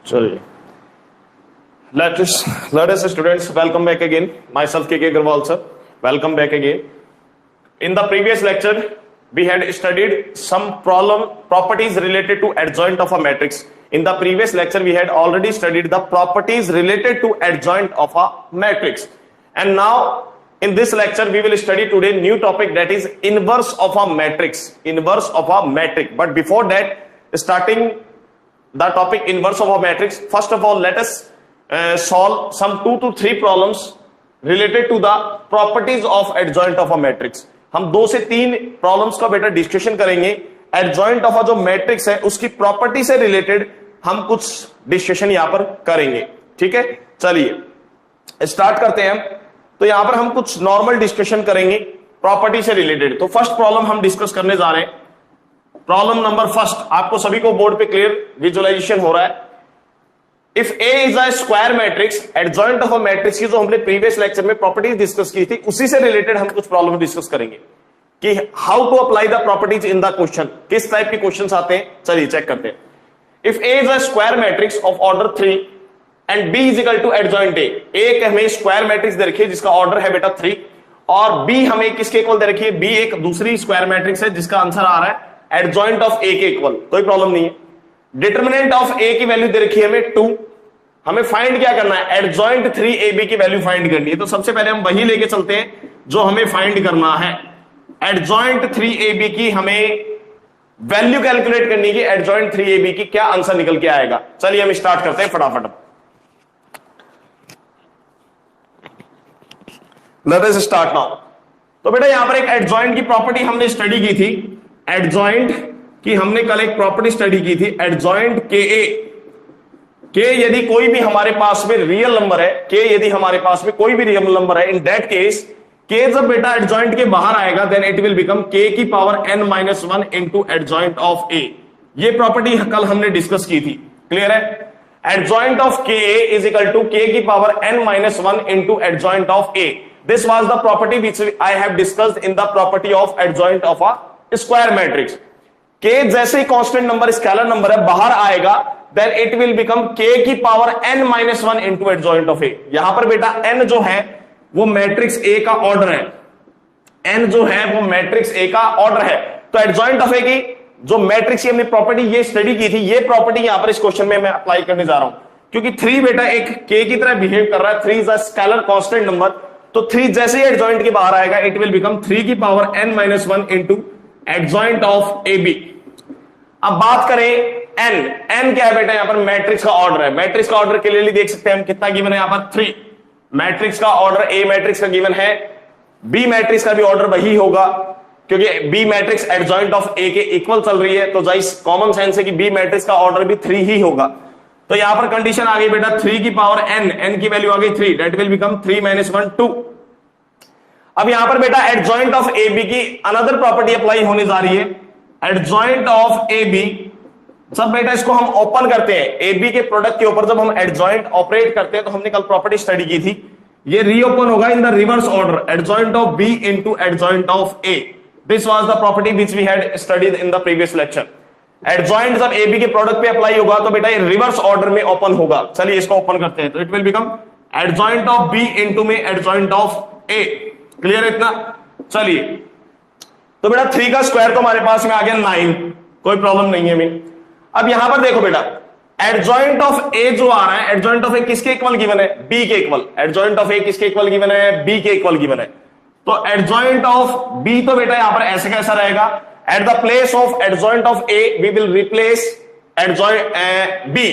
चलिए, let us students welcome back again. Myself KK Agrawal sir. Welcome back again. In the previous lecture, we had studied some properties related to adjoint of a matrix. In the previous lecture, we had already studied the properties related to adjoint of a matrix. And now, in this lecture, we will study today new topic, that is inverse of a matrix. Inverse of a matrix. But before that, starting the topic inverse of a matrix, first of all, let us solve some 2 to 3 problems related to the properties of adjoint of a matrix. हम 2 से 3 problems का बेटा discussion करेंगे. Adjoint of जो matrix है उसकी property से related हम कुछ डिस्कशन यहां पर करेंगे. ठीक है, चलिए स्टार्ट करते हैं. तो यहां पर हम कुछ नॉर्मल डिस्कशन करेंगे प्रॉपर्टी से रिलेटेड. तो फर्स्ट प्रॉब्लम हम डिस्कस करने जा रहे हैं. प्रॉब्लम नंबर फर्स्ट, आपको सभी को बोर्ड पे क्लियर विजुअलाइजेशन हो रहा है. If A is a square matrix, adjoint of a matrix की जो हमने प्रीवियस लेक्चर में प्रॉपर्टीज डिस्कस की थी, उसी से रिलेटेड हम कुछ प्रॉब्लम डिस्कस करेंगे कि how to apply the properties in the question. किस टाइप के क्वेश्चन आते हैं, चलिए चेक करते हैं. If A is a square matrix of order 3 and B is equal to adjoint A. एक हमें स्क्वायर मैट्रिक्स दे रखी है जिसका ऑर्डर है बेटा 3, और बी हमें किसके इक्वल दे रखी है, बी एक दूसरी स्क्वायर मैट्रिक्स है जिसका आंसर आ रहा है एडजॉइंट ऑफ ए के इक्वल. कोई प्रॉब्लम नहीं है. डिटरमिनेंट ऑफ ए की वैल्यू दे रखी है हमें 2. हमें फाइंड क्या करना है, एडजॉइंट 3ab की वैल्यू फाइंड करनी है. तो सबसे पहले हम वही लेके चलते हैं जो हमें फाइंड करना है. एडजॉइंट 3ab की हमें वैल्यू कैलकुलेट करनी है कि एडजॉइंट 3ab की क्या आंसर निकल के आएगा. चलिए हम स्टार्ट करते हैं फटाफट. Let us start now. तो बेटा यहां पर एक एडजॉइंट की प्रॉपर्टी हमने स्टडी की थी. एडजॉइंट की हमने कल एक प्रॉपर्टी स्टडी की थी, एडजॉइंट के यदि कोई भी हमारे पास में रियल नंबर है, के यदि हमारे पास में कोई भी रियल नंबर है, इन दैट केस के जब बेटा एडजॉइंट के बाहर आएगा then it will become k की power n-1 into adjoint of a. ये प्रॉपर्टी कल हमने डिस्कस की थी. क्लियर है. Adjoint of k is equal to k की power n-1 into adjoint of A. This was the property which I have discussed in the property of adjoint of a square matrix. K जैसे ही constant number scalar number है बाहर आएगा then it will become k की power n-1 into adjoint of a. यहां पर बेटा n जो है वो मैट्रिक्स a का ऑर्डर है. n जो है वो मैट्रिक्स a का ऑर्डर है. तो एडजॉइंट ऑफ a की जो मैट्रिक्स की हमने प्रॉपर्टी ये स्टडी की थी, ये प्रॉपर्टी यहां पर इस क्वेश्चन में मैं अप्लाई करने जा रहा हूं. क्योंकि 3 बेटा एक k की तरह बिहेव कर रहा है. 3 is a scalar constant number. तो 3 जैसे ही एडजॉइंट के बाहर आएगा इट विल बिकम 3 की power n-1 into adjoint of ab. अब बात करें n क्या है बेटा, यहां पर मैट्रिक्स का ऑर्डर है. मैट्रिक्स का ऑर्डर क्लियरली देख सकते हैं हम कितना गिवन है यहां पर 3. मैट्रिक्स का ऑर्डर ए मैट्रिक्स का गिवन है, बी मैट्रिक्स का भी ऑर्डर वही होगा क्योंकि बी मैट्रिक्स एडजॉइंट ऑफ ए के इक्वल चल रही है. तो जाइस कॉमन सेंस है कि बी मैट्रिक्स का ऑर्डर भी 3 ही होगा. तो यहां पर कंडीशन आ गई बेटा 3 की पावर n की वैल्यू आ गई 3, दैट विल बिकम 3-1 2. अब यहां पर बेटा एडजॉइंट ऑफ ए बी की अनदर प्रॉपर्टी अप्लाई होने जा रही है. एडजॉइंट ऑफ ए बी, जब बेटा इसको हम ओपन करते हैं ए बी के प्रोडक्ट के ऊपर, जब हम एडजॉइंट ऑपरेट करते हैं तो हमने कल प्रॉपर्टी स्टडी की थी, ये रीओपन होगा in the reverse order, adjoint of B into adjoint of A. This was the property which we had studied in the previous lecture. Adjoint जब ए बी के प्रोडक्ट पे अप्लाई होगा तो बेटा ये रिवर्स ऑर्डर में open होगा. चलिए इसको ओपन करते हैं. तो it will become adjoint of B into में एडजॉइंट ऑफ ए. क्लियर है इतना. चलिए तो बेटा 3 का स्क्वायर तो हमारे पास में आ गया 9, कोई प्रॉब्लम नहीं है हमें. अब यहां पर देखो बेटा एडजॉइंट ऑफ ए जो आ रहा है, एडजॉइंट ऑफ ए किसके इक्वल गिवन है, बी के इक्वल. एडजॉइंट ऑफ ए किसके इक्वल गिवन है, बी के इक्वल गिवन है. तो एडजॉइंट ऑफ बी तो बेटा यहां पर ऐसे कैसा रहेगा, at the place of adjoint of a we will replace adjoint b.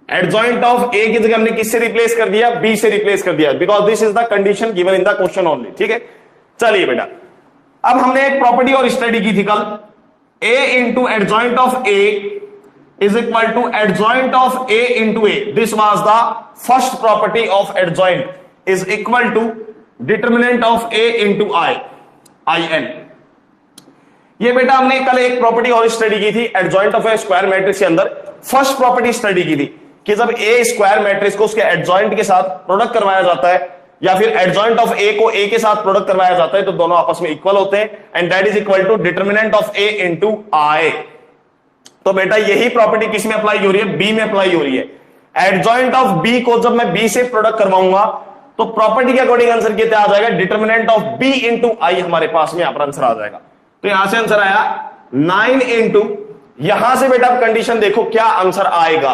Adjoint of a की जगह हमने किससे रिप्लेस कर दिया, बी से रिप्लेस कर दिया, because this is the condition given in the question only. ठीक है. चलिए बेटा अब हमने एक प्रॉपर्टी और स्टडी की थी कल, a into adjoint of a is equal to adjoint of a into a. This was the first property of adjoint is equal to determinant of a into in. ये बेटा हमने कल एक प्रॉपर्टी और स्टडी की थी adjoint of A square matrix के अंदर. फर्स्ट प्रॉपर्टी स्टडी की थी कि जब ए स्क्वायर मैट्रिक्स को उसके एडजॉइंट के साथ प्रोडक्ट करवाया जाता है या फिर एडजॉइंट ऑफ ए को ए के साथ प्रोडक्ट करवाया जाता है तो दोनों आपस में इक्वल होते हैं, and that is equal to determinant of A into I. तो बेटा यही प्रॉपर्टी किस में अप्लाई हो रही है? बी में अप्लाई हो रही है। एडजॉइंट ऑफ बी को जब मैं बी से प्रोडक्ट करवाऊंगा तो प्रॉपर्टी के अकॉर्डिंग आंसर कितना आ जाएगा? डिटर्मिनेंट ऑफ बी इंटू आई हमारे पास में यहां पर आंसर आ जाएगा। तो यहां से आंसर आया 9 इंटू, यहां से बेटा कंडीशन देखो क्या आंसर आएगा।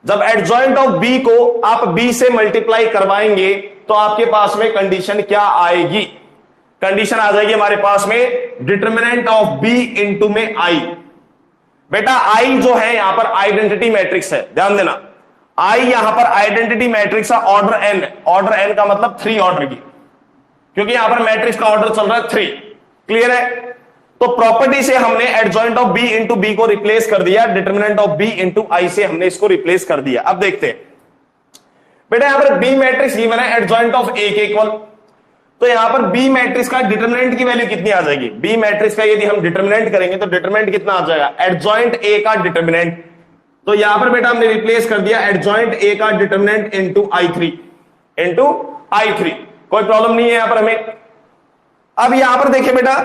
जब एडजॉइंट ऑफ बी को आप बी से मल्टीप्लाई करवाएंगे तो आपके पास में कंडीशन क्या आएगी? कंडीशन आ जाएगी हमारे पास में डिटर्मिनेंट ऑफ बी इंटू में आई। बेटा आई जो है यहां पर आइडेंटिटी मैट्रिक्स है, ध्यान देना। आई यहां पर आइडेंटिटी मैट्रिक्स है ऑर्डर एन, ऑर्डर एन का मतलब 3 ऑर्डर की, क्योंकि यहां पर मैट्रिक्स का ऑर्डर चल रहा है 3। क्लियर है? तो प्रॉपर्टी से हमने adjoint of B into B को रिप्लेस कर दिया, determinant of B into I से हमने इसको रिप्लेस कर दिया। अब देखते हैं बेटा यहां पर बी मैट्रिक्स गिवन है एडजॉइंट ऑफ ए के इक्वल, तो यहां पर बी मैट्रिक्स का डिटर्मिनेंट की वैल्यू कितनी आ जाएगी? बी मैट्रिक्स का यदि हम डिटर्मिनेंट करेंगे तो डिटर्मिनेंट कितना आ जाएगा? एडजॉइंट ए का डिटर्मिनेंट। तो यहां पर बेटा हमने रिप्लेस कर दिया एडजॉइंट ए का determinant into i3, into i3। कोई प्रॉब्लम नहीं है यहां पर हमें। अब यहां पर देखिए बेटा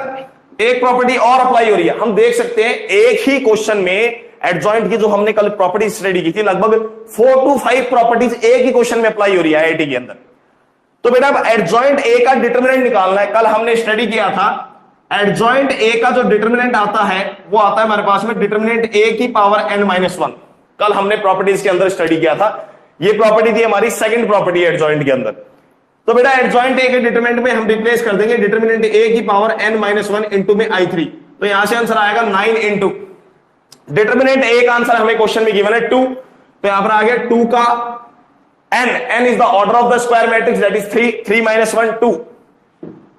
एक प्रॉपर्टी और अप्लाई हो रही है। हम देख सकते हैं एक ही क्वेश्चन में एडजॉइंट की जो हमने कल प्रॉपर्टी स्टडी की थी, लगभग 4 to 5 प्रॉपर्टीज एक ही क्वेश्चन में अप्लाई हो रही है आईआईटी के अंदर। तो बेटा अब एडजॉइंट ए का डिटर्मिनेंट निकालना है। कल हमने स्टडी किया था एडजॉइंट ए का जो डिटर्मिनेंट आता है वो आता है हमारे पास में डिटर्मिनेंट ए की पावर n-1। कल हमने प्रॉपर्टीज के अंदर स्टडी किया था। ये प्रॉपर्टी थी हमारी सेकंड प्रॉपर्टी एडजॉइंट के अंदर। तो बेटा एडजॉइंट ए के डिटर्मिनेंट में हम रिप्लेस कर देंगे डिटर्मिनेंट ए की पावर n-1 इंटू में i3। तो यहां से आंसर आएगा 9 इंटू डिटर्मिनेंट ए का आंसर हमें क्वेश्चन में गिवन है 2, तो यहां पर आ गया 2 का n is the order of the square matrix that is 3 - 1 2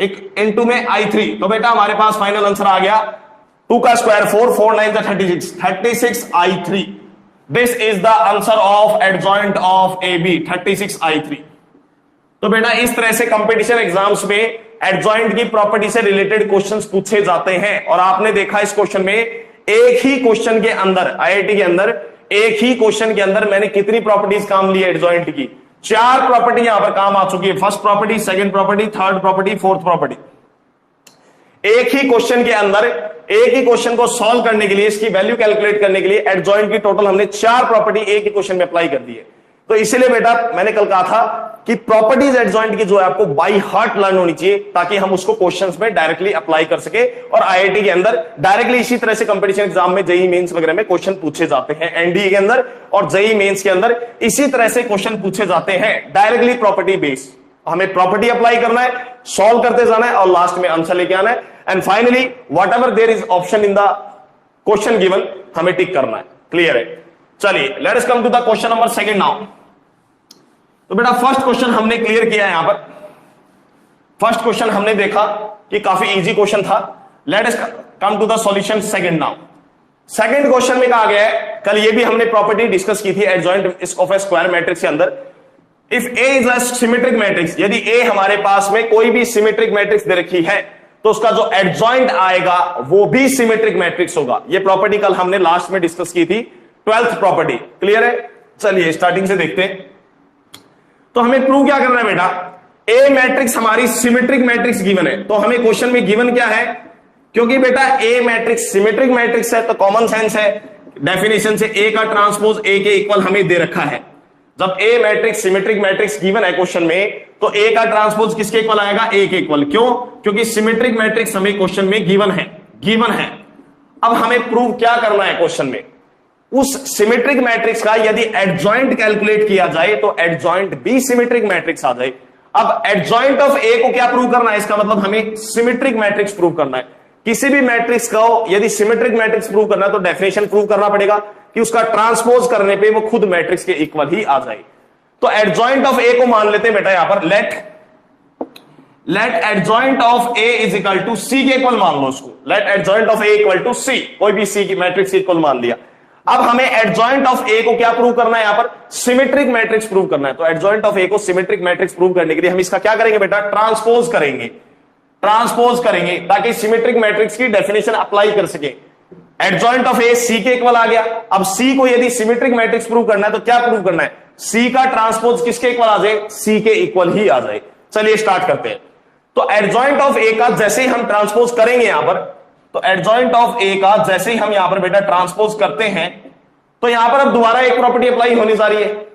एक इंटू में i3। तो बेटा हमारे पास फाइनल आंसर आ गया 2 का square 4, 4 9 36 i3। This is the answer of adjoint of A B 36 i3। तो बेटा इस तरह से कंपटीशन एग्जाम्स में एडजॉइंट की प्रॉपर्टी से रिलेटेड क्वेश्चंस पूछे जाते हैं। और आपने देखा इस क्वेश्चन में एक ही क्वेश्चन के अंदर आईआईटी के अंदर एक ही क्वेश्चन के अंदर मैंने कितनी प्रॉपर्टीज काम ली एडजॉइंट की? 4 प्रॉपर्टी यहां पर काम आ चुकी है। First property, second property, third property, fourth property. एक ही क्वेश्चन के अंदर एक ही क्वेश्चन को सॉल्व करने के लिए, इसकी वैल्यू कैलकुलेट करने के लिए एडजॉइंट की टोटल हमने 4 प्रॉपर्टी एक ही क्वेश्चन में अप्लाई कर दी है। तो इसीलिए बेटा मैंने कल कहा था कि प्रॉपर्टीज एडजॉइंट की जो है आपको बाय हार्ट लर्न होनी चाहिए, ताकि हम उसको क्वेश्चंस में डायरेक्टली अप्लाई कर सके। और आईआईटी के अंदर डायरेक्टली इसी तरह से कंपटीशन एग्जाम में जेईई मेंस वगैरह में क्वेश्चन पूछे जाते हैं, एनडीए के अंदर और जेईई मेंस के अंदर इसी तरह से क्वेश्चन पूछे जाते हैं डायरेक्टली प्रॉपर्टी बेस्ड। हमें प्रॉपर्टी अप्लाई करना है, सॉल्व करते जाना है और लास्ट में आंसर लेके आना है। And finally whatever there is option in the question given हमें टिक करना है। क्लियर है? चलिए let us come to the question number 2 now. तो बेटा फर्स्ट क्वेश्चन हमने क्लियर किया है। यहां पर फर्स्ट क्वेश्चन हमने देखा कि काफी इजी क्वेश्चन था। Let us come to the solution second now. Second question में कहा गया है, कल ये भी हमने प्रॉपर्टी डिस्कस की थी adjoint of A square matrix के अंदर। If A is a symmetric matrix, यदि ए हमारे पास में कोई भी सिमेट्रिक मैट्रिक्स दे रखी है तो उसका जो एडजॉइंट आएगा वो भी सिमेट्रिक मैट्रिक्स होगा। ये प्रॉपर्टी कल हमने लास्ट में डिस्कस की थी, 12th प्रॉपर्टी। क्लियर है? चलिए स्टार्टिंग से देखते हैं। तो हमें प्रूव क्या करना है बेटा? ए मैट्रिक्स हमारी सिमेट्रिक मैट्रिक्स गिवन है। तो हमें क्वेश्चन में गिवन क्या है? क्योंकि बेटा ए मैट्रिक्स सिमेट्रिक मैट्रिक्स है तो कॉमन सेंस है, डेफिनेशन से ए का ट्रांसपोज ए के इक्वल हमें दे रखा है। जब ए मैट्रिक्स सिमेट्रिक मैट्रिक्स गिवन है क्वेश्चन में, तो ए का ट्रांसपोज किसके इक्वल आएगा? ए के इक्वल। क्यों? क्योंकि सिमेट्रिक मैट्रिक्स हमें क्वेश्चन में गिवन है। अब हमें प्रूव क्या करना है क्वेश्चन में? उस सिमेट्रिक मैट्रिक्स का यदि एडजॉइंट कैलकुलेट किया जाए तो एडजॉइंट बी सिमेट्रिक मैट्रिक्स आ जाए। अब एडजॉइंट ऑफ ए को क्या प्रूव करना है? इसका मतलब हमें सिमेट्रिक मैट्रिक्स प्रूव करना है। किसी भी मैट्रिक्स का यदि सिमेट्रिक मैट्रिक्स प्रूव करना है तो डेफिनेशन प्रूव करना पड़ेगा कि उसका ट्रांसपोज करने पे वो खुद मैट्रिक्स के इक्वल ही आ जाए। तो एडजॉइंट ऑफ ए को मान लेते हैं बेटा यहां पर, let adjoint of A is equal to c के इक्वल मान लो उसको। Let adjoint of a equal to c, कोई भी सी की मैट्रिक्स इक्वल मान लिया। अब हमें एडजॉइंट ऑफ ए को क्या प्रूव करना है? यहां पर सिमेट्रिक मैट्रिक्स प्रूव करना है। तो एडजॉइंट ऑफ ए को सिमेट्रिक मैट्रिक्स प्रूव करने के लिए हम इसका क्या करेंगे बेटा? ट्रांसपोज करेंगे ताकि सिमेट्रिक मैट्रिक्स की डेफिनेशन अप्लाई कर सके। एडजॉइंट ऑफ ए सी के इक्वल आ गया। अब सी को यदि सिमेट्रिक मैट्रिक्स प्रूव करना है तो क्या प्रूव करना है? सी का ट्रांसपोज किसके इक्वल आ जाए? सी के इक्वल ही आ जाए। चलिए स्टार्ट करते हैं। तो एडजॉइंट ऑफ ए का जैसे ही हम ट्रांसपोज करेंगे यहां पर, तो एडजॉइंट ऑफ ए का जैसे ही हम यहां पर बेटा ट्रांसपोज करते हैं तो यहां पर अब दोबारा एक प्रॉपर्टी अप्लाई होने जा रही है।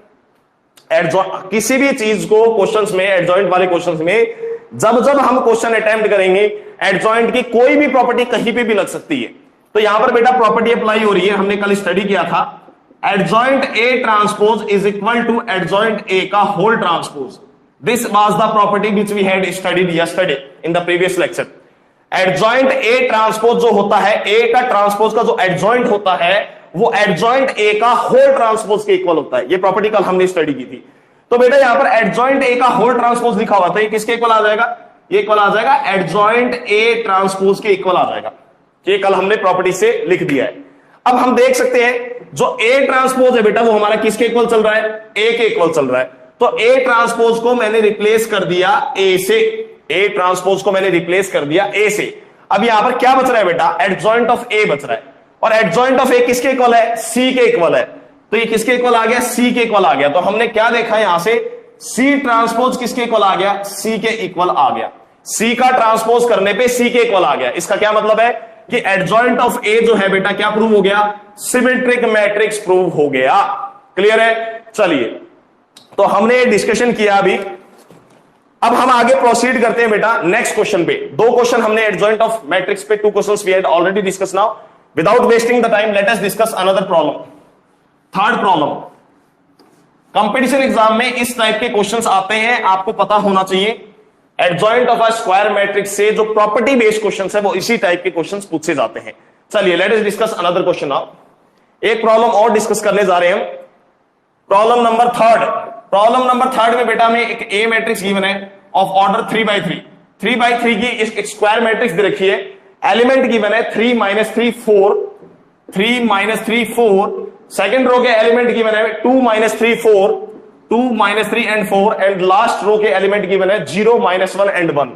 किसी भी चीज को क्वेश्चंस में, एडजॉइंट वाले क्वेश्चंस में जब जब हम क्वेश्चन अटेम्प्ट करेंगे, एडजॉइंट की कोई भी प्रॉपर्टी कहीं पे भी लग सकती है। तो यहां पर बेटा प्रॉपर्टी अप्लाई हो रही है, हमने कल स्टडी किया था, adjoint A transpose is equal to adjoint A का whole transpose. This was the property which we had studied yesterday in the previous lecture. Adjoint A transpose जो होता है, ए का ट्रांसपोज का जो एडजॉइंट होता है वो एडजॉइंट ए का होल ट्रांसपोज के इक्वल होता है। ये प्रॉपर्टी कल हमने स्टडी की थी। तो बेटा यहां पर एडजॉइंट ए का होल ट्रांसपोज लिखा हुआ था, ये किसके इक्वल आ जाएगा? ये इक्वल आ जाएगा एडजॉइंट ए ट्रांसपोज के इक्वल आ जाएगा। ये कल हमने प्रॉपर्टी से लिख दिया है। अब हम देख सकते हैं जो ए ट्रांसपोज है बेटा वो हमारा किसके इक्वल चल रहा है? ए के इक्वल चल रहा है। तो ए ट्रांसपोज को मैंने रिप्लेस कर दिया ए से, ए ट्रांसपोज को मैंने रिप्लेस कर दिया ए से। अब यहां पर क्या बच रहा है बेटा? एडजॉइंट ऑफ ए बच रहा है। और एडजॉइंट ऑफ ए किसके इक्वल है? सी के इक्वल है। तो ये किसके इक्वल आ गया? सी के इक्वल आ गया। तो हमने क्या देखा यहां से? सी ट्रांसपोज किसके इक्वल आ गया? सी के इक्वल आ गया। सी का ट्रांसपोज करने पे सी के इक्वल आ गया। इसका क्या मतलब है कि एडजॉइंट ऑफ ए जो है बेटा क्या प्रूव हो गया? सिमेट्रिक मैट्रिक्स प्रूव हो गया। क्लियर है? चलिए, तो हमने डिस्कशन किया अभी। अब हम आगे प्रोसीड करते हैं बेटा नेक्स्ट क्वेश्चन पे। दो क्वेश्चन हमने एडजॉइंट ऑफ मैट्रिक्स पे, 2 questions we had already discuss now. Without wasting the time let us discuss another problem. Third problem, competition exam में इस टाइप के क्वेश्चंस आते हैं, आपको पता होना चाहिए। Adjoint of a square matrix से जो प्रॉपर्टी बेस्ड क्वेश्चंस है वो इसी टाइप के क्वेश्चंस पूछे जाते हैं। चलिए let us discuss another question now. एक प्रॉब्लम और डिस्कस करने जा रहे हैं हम, problem number third. Problem number third में बेटा में एक ए मैट्रिक्स गिवन है ऑफ ऑर्डर 3x3। 3x3 की एक स्क्वायर मैट्रिक्स दे रखी है, एलिमेंट गिवन है 3 - 3 4, 3 - 3 4। सेकंड रो के एलिमेंट गिवन है 2 - 3 4, 2 - 3 and 4, एंड लास्ट रो के एलिमेंट गिवन है 0 - 1 and 1,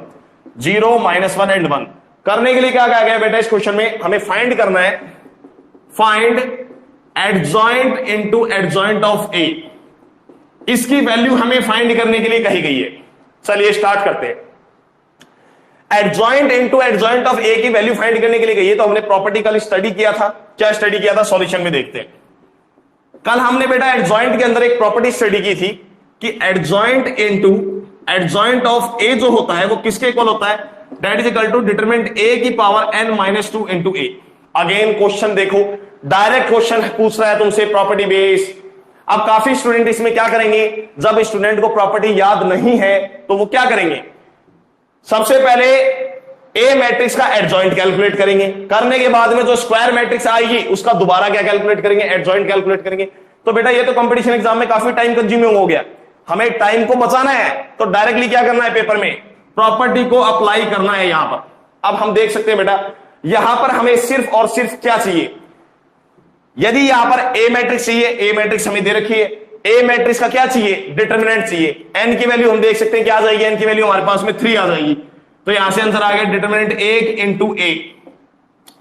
0 - 1 and 1। करने के लिए क्या कहा गया बेटा इस क्वेश्चन में? हमें फाइंड करना है, find adjoint into adjoint of A. इसकी वैल्यू हमें फाइंड करने के लिए कही गई है। चलिए स्टार्ट करते हैं। Adjoint into adjoint of a की वैल्यू फाइंड करने के लिए कही है, तो हमने प्रॉपर्टी कल स्टडी किया था। क्या स्टडी किया था? सॉल्यूशन में देखते हैं। कल हमने बेटा एडजॉइंट के अंदर एक प्रॉपर्टी स्टडी की थी कि adjoint into adjoint of A जो होता है वो किसके इक्वल होता है? That is equal to determinant A की power n-2 into A. Again question देखो, डायरेक्ट क्वेश्चन पूछ रहा है तुमसे प्रॉपर्टी बेस्ड। अब काफी स्टूडेंट इसमें क्या करेंगे, जब स्टूडेंट को प्रॉपर्टी याद नहीं है तो वो क्या करेंगे? सबसे पहले ए मैट्रिक्स का एडजॉइंट कैलकुलेट करेंगे, करने के बाद में जो स्क्वायर मैट्रिक्स आएगी उसका दोबारा क्या कैलकुलेट करेंगे? एडजॉइंट कैलकुलेट करेंगे। तो बेटा ये तो कंपटीशन एग्जाम में काफी टाइम कंज्यूमिंग हो गया। हमें टाइम को बचाना है तो डायरेक्टली क्या करना है? पेपर में प्रॉपर्टी को अप्लाई करना है यहां पर। अब हम देख सकते हैं बेटा यहां पर हमें सिर्फ और सिर्फ क्या चाहिए? यदि यहां पर ए मैट्रिक्स चाहिए, ए मैट्रिक्स हमें दे रखी है, ए मैट्रिक्स का क्या चाहिए? डिटरमिनेंट चाहिए। एन की वैल्यू हम देख सकते हैं क्या आ जाएगी? एन की वैल्यू हमारे पास में 3 आ जाएगी। तो यहां से आंसर आ गया डिटरमिनेंट 1 इंटू ए,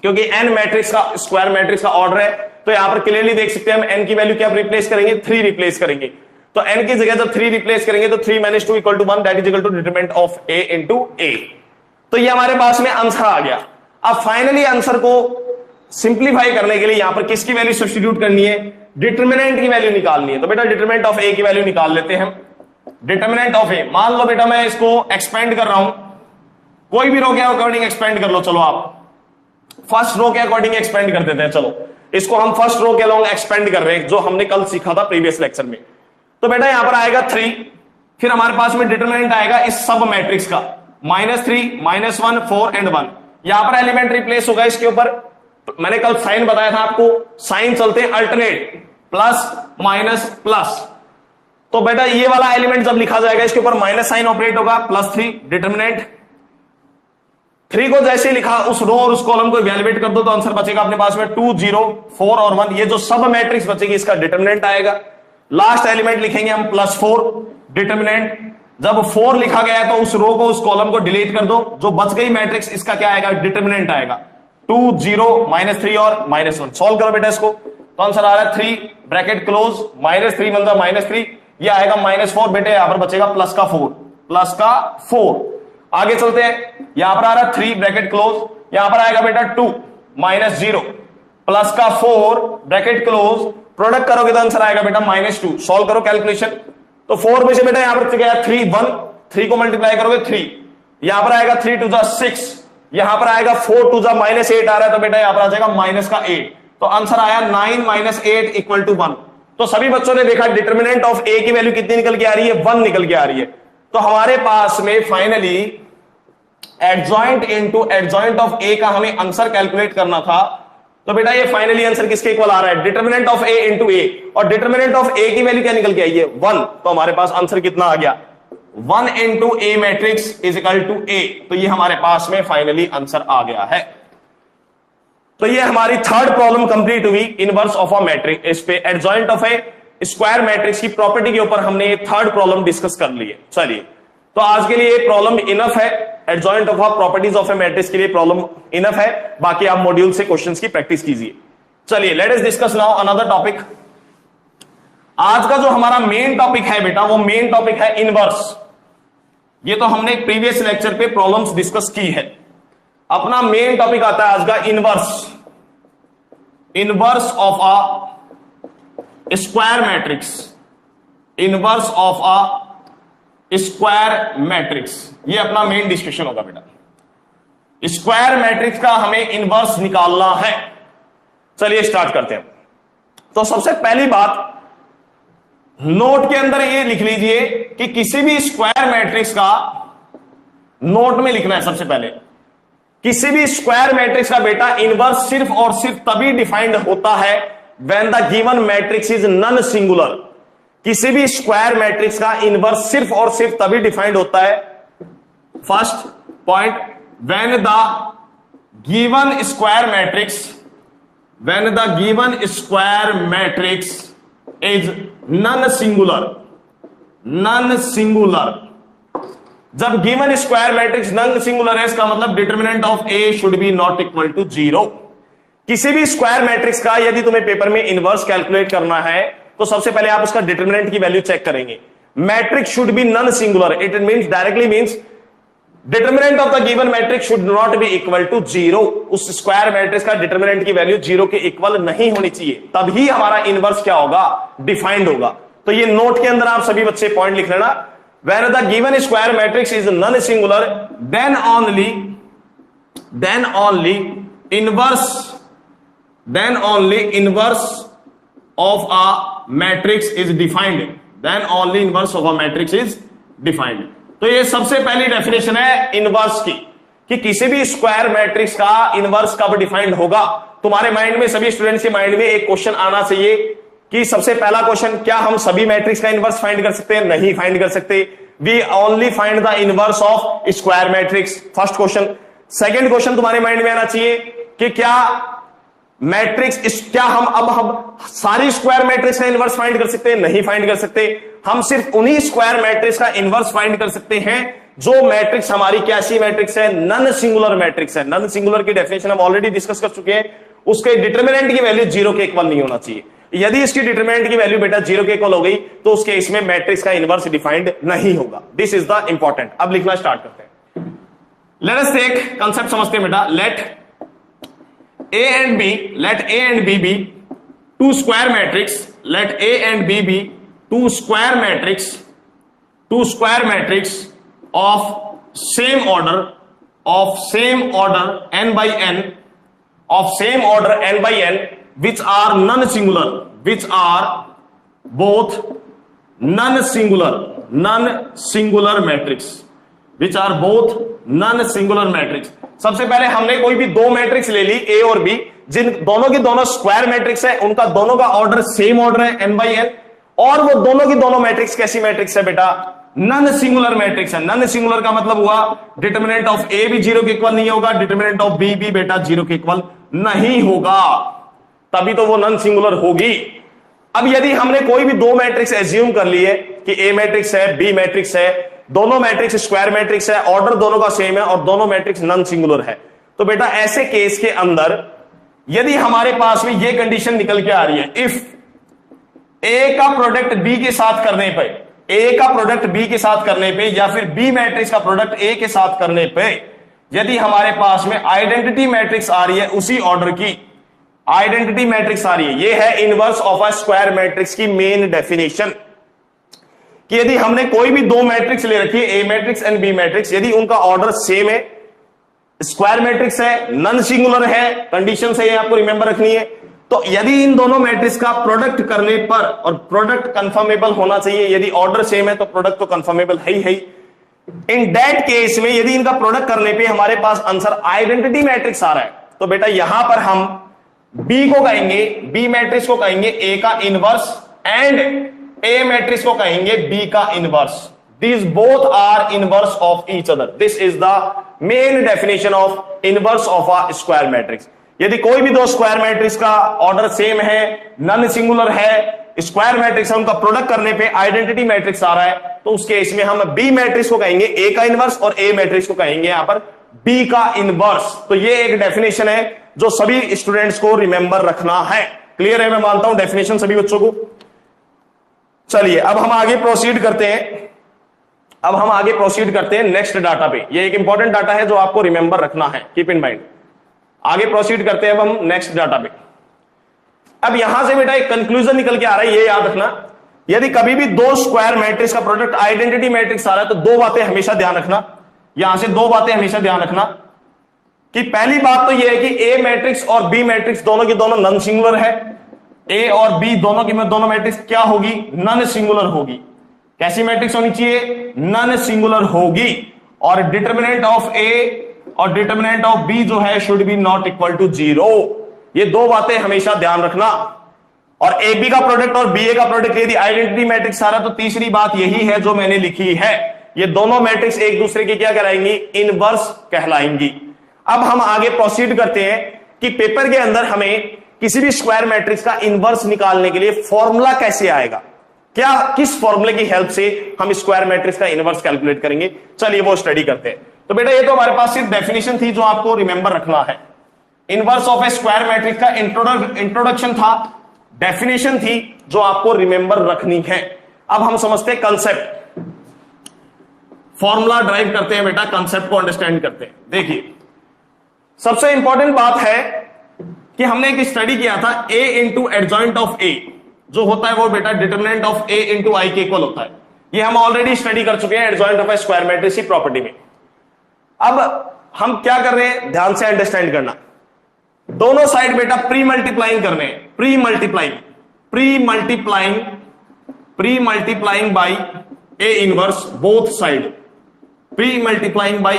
क्योंकि एन मैट्रिक्स का स्क्वायर मैट्रिक्स का ऑर्डर है। तो यहां पर क्लियरली देख सकते हैं हम एन की वैल्यू क्या रिप्लेस करेंगे? 3 रिप्लेस करेंगे। तो एन की जगह जब 3 रिप्लेस करेंगे तो 3 - 2 = 1, that is equal to determinant of A into A. तो ये हमारे पास में आंसर आ गया। अब फाइनली आंसर को सिंप्लीफाई करने के लिए यहां पर किसकी वैल्यू सब्स्टिट्यूट करनी है? डिटरमिनेंट की वैल्यू निकालनी है। तो बेटा डिटरमिनेंट ऑफ ए की वैल्यू निकाल लेते हैं हम। डिटरमिनेंट ऑफ ए, मान लो बेटा मैं इसको एक्सपेंड कर रहा हूं, कोई भी रो के अकॉर्डिंग एक्सपेंड कर लो। चलो आप फर्स्ट रो के अकॉर्डिंग एक्सपेंड कर देते हैं। चलो इसको हम फर्स्ट रो के अलोंग एक्सपेंड कर रहे हैं, जो हमने कल सीखा था प्रीवियस लेक्चर में। तो बेटा यहां पर आएगा 3, फिर हमारे पास में डिटरमिनेंट आएगा इस सब मैट्रिक्स का -3, -1, 4 and 1। यहां पर एलिमेंट रिप्लेस होगा इसके ऊपर। मैंने कल साइन बताया था आपको, साइन चलते हैं अल्टरनेट, प्लस माइनस प्लस। तो बेटा ये वाला एलिमेंट जब लिखा जाएगा इसके ऊपर माइनस साइन ऑपरेट होगा, +3 डिटरमिनेंट। 3 को जैसे लिखा उस रो और उस कॉलम को इवैल्यूएट कर दो तो आंसर बचेगा अपने पास में 2, 0, 4 और 1। ये जो सब मैट्रिक्स बचेगी इसका डिटरमिनेंट आएगा। लास्ट एलिमेंट लिखेंगे हम +4 डिटरमिनेंट। जब 4 लिखा गया है तो उस रो को उस कॉलम को डिलीट कर दो, जो बच गई मैट्रिक्स इसका क्या आएगा? डिटरमिनेंट आएगा 2, 0, -3 और -1। सॉल्व करो बेटा इसको, तो आंसर आ रहा है 3 ब्रैकेट क्लोज, -3 × -3, ये आएगा -4। बेटे यहां पर बचेगा +4। आगे चलते हैं, यहां पर आ रहा है 3 ब्रैकेट क्लोज, यहां पर आएगा बेटा 2 माइनस 0 प्लस का 4 ब्रैकेट क्लोज, प्रोडक्ट करोगे तो आंसर आएगा बेटा -2। सॉल्व करो कैलकुलेशन, तो 4 में से बेटा यहां पर गया 3 1, 3 को मल्टीप्लाई करोगे 3, यहां पर आएगा 3 2 6, यहां पर आएगा 4 2 -8 आ रहा है, तो बेटा यहां पर आ जाएगा -8, तो आंसर आया 9 -8 = 1। तो सभी बच्चों ने देखा डिटर्मिनेंट ऑफ ए की वैल्यू कितनी निकल के आ रही है, 1 निकल के आ रही है। तो हमारे पास में finally adjoint into adjoint of A का हमें आंसर कैलकुलेट करना था। तो बेटा ये फाइनली आंसर किसके इक्वल आ रहा है, determinant of A into A, और डिटर्मिनेंट ऑफ ए की वैल्यू क्या निकल के आई है, 1। तो हमारे पास आंसर कितना आ गया, 1 into A matrix is equal to A. तो ये हमारे पास में फाइनली आंसर आ गया है। तो ये हमारी थर्ड प्रॉब्लम कंप्लीट हुई इनवर्स ऑफ अ मैट्रिक्स। इस पे adjoint of A square matrix की प्रॉपर्टी के ऊपर हमने ये थर्ड प्रॉब्लम डिस्कस कर ली है। चलिए, तो आज के लिए प्रॉब्लम इनफ है, adjoint of properties of A matrix के लिए प्रॉब्लम इनफ है। बाकी आप मॉड्यूल से क्वेश्चंस की प्रैक्टिस कीजिए। चलिए, let us discuss now another topic. आज का जो हमारा मेन टॉपिक है बेटा, वो मेन टॉपिक है इनवर्स। ये तो हमने प्रीवियस लेक्चर पे प्रॉब्लम्स डिस्कस की है। अपना मेन टॉपिक आता है आज का inverse, inverse of a square matrix, inverse of a square matrix. ये अपना मेन डिस्कशन होगा बेटा। स्क्वायर मैट्रिक्स का हमें इनवर्स निकालना है। चलिए स्टार्ट करते हैं। तो सबसे पहली बात, नोट के अंदर ये लिख लीजिए कि किसी भी स्क्वायर मैट्रिक्स का नोट में लिखना है सबसे पहले, किसी भी स्क्वायर मैट्रिक्स का बेटा इनवर्स सिर्फ और सिर्फ तभी डिफाइंड होता है when the given matrix is non singular. किसी भी स्क्वायर मैट्रिक्स का इनवर्स सिर्फ और सिर्फ तभी डिफाइंड होता है, first point, when the given square matrix, when the given square matrix is non singular, non singular. जब given square matrix non singular है, इसका मतलब determinant of A should be not equal to 0। किसी भी square matrix का यदि तुम्हें paper में इनवर्स कैलकुलेट करना है, तो सबसे पहले आप उसका डिटर्मिनेंट की वैल्यू चेक करेंगे। Matrix should be non singular, it means directly means determinant of the given matrix should not be equal to 0। उस स्क्वायर मैट्रिक्स का डिटर्मिनेंट की वैल्यू 0 के इक्वल नहीं होनी चाहिए, तभी हमारा इनवर्स क्या होगा, डिफाइंड होगा। तो ये नोट के अंदर आप सभी बच्चे पॉइंट लिख लेना। When the given square matrix is non-singular, then only inverse of a matrix is defined. Then only inverse of a matrix is defined. तो ये सबसे पहली डेफिनेशन है इनवर्स की, कि किसी भी स्क्वायर मैट्रिक्स का इनवर्स कब डिफाइंड होगा। तुम्हारे माइंड में, सभी स्टूडेंट्स के माइंड में एक क्वेश्चन आना चाहिए कि सबसे पहला क्वेश्चन, क्या हम सभी मैट्रिक्स का इनवर्स फाइंड कर सकते हैं? नहीं फाइंड कर सकते। We only find the inverse of square matrix, first question. Second question तुम्हारे माइंड में आना चाहिए कि क्या मैट्रिक्स, क्या हम सारी स्क्वायर मैट्रिक्स का इनवर्स फाइंड कर सकते हैं? नहीं फाइंड कर सकते। हम सिर्फ उन्हीं स्क्वायर मैट्रिक्स का इनवर्स फाइंड कर सकते हैं जो मैट्रिक्स हमारी कैसी मैट्रिक्स है, नॉन सिंगुलर मैट्रिक्स है। नॉन सिंगुलर की डेफिनेशन हम ऑलरेडी डिस्कस कर चुके हैं। उसके डिटर्मिनेंट की वैल्यू 0 के इक्वल नहीं होना चाहिए। यदि इसकी डिटरमिनेंट की वैल्यू बेटा 0 के इक्वल हो गई, तो उसके इसमें मैट्रिक्स का इनवर्स डिफाइंड नहीं होगा। This is the important. अब लिखना स्टार्ट करते हैं। लेट अस टेक कंसेप्ट समझते हैं बेटा। Let A and B be two square matrix, let A and B be two square matrix of same order n by n, of same order n by n, which are non-singular, which are both non-singular matrix, which are both non-singular matrix। सबसे पहले हमने कोई भी दो matrix ले ली, ए और B, जिन दोनों की दोनों स्क्वायर मैट्रिक्स है, उनका दोनों का ऑर्डर सेम ऑर्डर है n by n, और वो दोनों की दोनों मैट्रिक्स कैसी मैट्रिक्स है बेटा? नॉन सिंगुलर मैट्रिक्स है। नॉन सिंगुलर का मतलब हुआ डिटर्मिनेंट ऑफ ए भी 0 के इक्वल नहीं होगा, डिटर्मिनेंट ऑफ बी भी बेटा 0 के इक्वल नहीं होगा, तभी तो वो नॉन सिंगुलर होगी। अब यदि हमने कोई भी दो मैट्रिक्स एज्यूम कर लिए कि ए मैट्रिक्स है, बी मैट्रिक्स है, दोनों मैट्रिक्स स्क्वायर मैट्रिक्स है, ऑर्डर दोनों का सेम है और दोनों मैट्रिक्स नॉन सिंगुलर है, तो बेटा ऐसे केस के अंदर यदि हमारे पास में ये कंडीशन निकल के आ रही है, इफ ए का प्रोडक्ट बी के साथ करने पे, ए का प्रोडक्ट बी के साथ करने पे, या फिर बी मैट्रिक्स का प्रोडक्ट ए के साथ करने पे, यदि हमारे पास में आइडेंटिटी मैट्रिक्स आ रही है उसी ऑर्डर की आइडेंटिटी मैट्रिक्स आ रही है, ये है inverse of a square matrix की मेन डेफिनेशन, कि यदि हमने कोई भी दो मैट्रिक्स ले रखी है, ए मैट्रिक्स एंड बी मैट्रिक्स, यदि उनका ऑर्डर सेम है, स्क्वायर मैट्रिक्स है, नन सिंगुलर है, कंडीशन से ये आपको रिमेंबर रखनी है, तो यदि इन दोनों मैट्रिक्स का प्रोडक्ट करने पर, और प्रोडक्ट कंफर्मेबल होना चाहिए, यदि ऑर्डर सेम है तो प्रोडक्ट तो कंफर्मेबल है ही। इन दैट केस में यदि इनका प्रोडक्ट करने पे हमारे पास आंसर आइडेंटिटी मैट्रिक्स आ रहा है, तो बेटा यहां पर हम बी को कहेंगे, बी मैट्रिक्स को कहेंगे ए का इनवर्स, एंड ए मैट्रिक्स को कहेंगे बी का inverse. These both are inverse of each other. This is the main definition of inverse of a square matrix. यदि कोई भी दो स्क्वायर मैट्रिक्स का ऑर्डर सेम है, नन सिंगुलर है, स्क्वायर मैट्रिक्स है, उनका प्रोडक्ट करने पे आइडेंटिटी मैट्रिक्स आ रहा है, तो उस केस में हम बी मैट्रिक्स को कहेंगे ए का इनवर्स और ए मैट्रिक्स को कहेंगे यहां पर बी का इनवर्स। तो ये एक डेफिनेशन है जो सभी स्टूडेंट्स को रिमेंबर रखना है। क्लियर है? मैं मानता हूं डेफिनेशन सभी बच्चों को। चलिए अब हम आगे प्रोसीड करते हैं। नेक्स्ट डाटा पे। ये एक इंपॉर्टेंट डाटा है जो आपको रिमेंबर रखना है, कीप इन माइंड। आगे प्रोसीड करते हैं अब हम नेक्स्ट डाटा पे। अब यहां से बेटा एक कंक्लूजन निकल के आ रहा है, ये याद रखना, यदि कभी भी दो स्क्वायर मैट्रिक्स का प्रोडक्ट आइडेंटिटी मैट्रिक्स आ रहा है तो दो बातें हमेशा ध्यान रखना, यहां से दो बातें हमेशा ध्यान रखना कि पहली बात तो यह है कि ए मैट्रिक्स और बी मैट्रिक्स दोनों की दोनों नॉन सिंगुलर है। ए और बी दोनों की दोनों मैट्रिक्स क्या होगी? नॉन सिंगुलर होगी। कैसी मैट्रिक्स होनी चाहिए? नॉन सिंगुलर होगी। और डिटर्मिनेंट ऑफ ए और डिटर्मिनेंट ऑफ बी जो है should be not equal to 0। ये दो बातें हमेशा ध्यान रखना। और ए बी का प्रोडक्ट और बी ए का प्रोडक्ट यदि आइडेंटिटी मैट्रिक्स आ रहा तो तीसरी बात यही है जो मैंने लिखी है, ये दोनों मैट्रिक्स एक दूसरे की क्या कहलाएंगी? इनवर्स कहलाएंगी। अब हम आगे प्रोसीड करते हैं कि पेपर के अंदर हमें किसी भी स्क्वायर मैट्रिक्स का इनवर्स निकालने के लिए फॉर्मूला कैसे आएगा, क्या किस फॉर्मूले की हेल्प से हम स्क्वायर मैट्रिक्स का इनवर्स कैलकुलेट करेंगे। चलिए वो स्टडी करते हैं। तो बेटा ये तो हमारे पास सिर्फ डेफिनेशन थी जो आपको रिमेंबर रखना है। Inverse of A square matrix का इंट्रोडक्शन था, डेफिनेशन थी जो आपको रिमेंबर रखनी है। अब हम समझते हैं कंसेप्ट, फॉर्मूला ड्राइव करते हैं बेटा, कंसेप्ट को अंडरस्टैंड करते हैं। देखिए सबसे इंपॉर्टेंट बात है कि हमने एक स्टडी किया था a into adjoint of a जो होता है वो बेटा डिटर्मिनेंट ऑफ a इंटू आई के इक्वल होता है। ये हम ऑलरेडी स्टडी कर चुके हैं adjoint of A square matrix की प्रॉपर्टी में। अब हम क्या कर रहे हैं, ध्यान से अंडरस्टैंड करना। दोनों साइड बेटा प्री मल्टीप्लाइंग करने हैं, pre multiplying by A inverse both side, pre multiplying by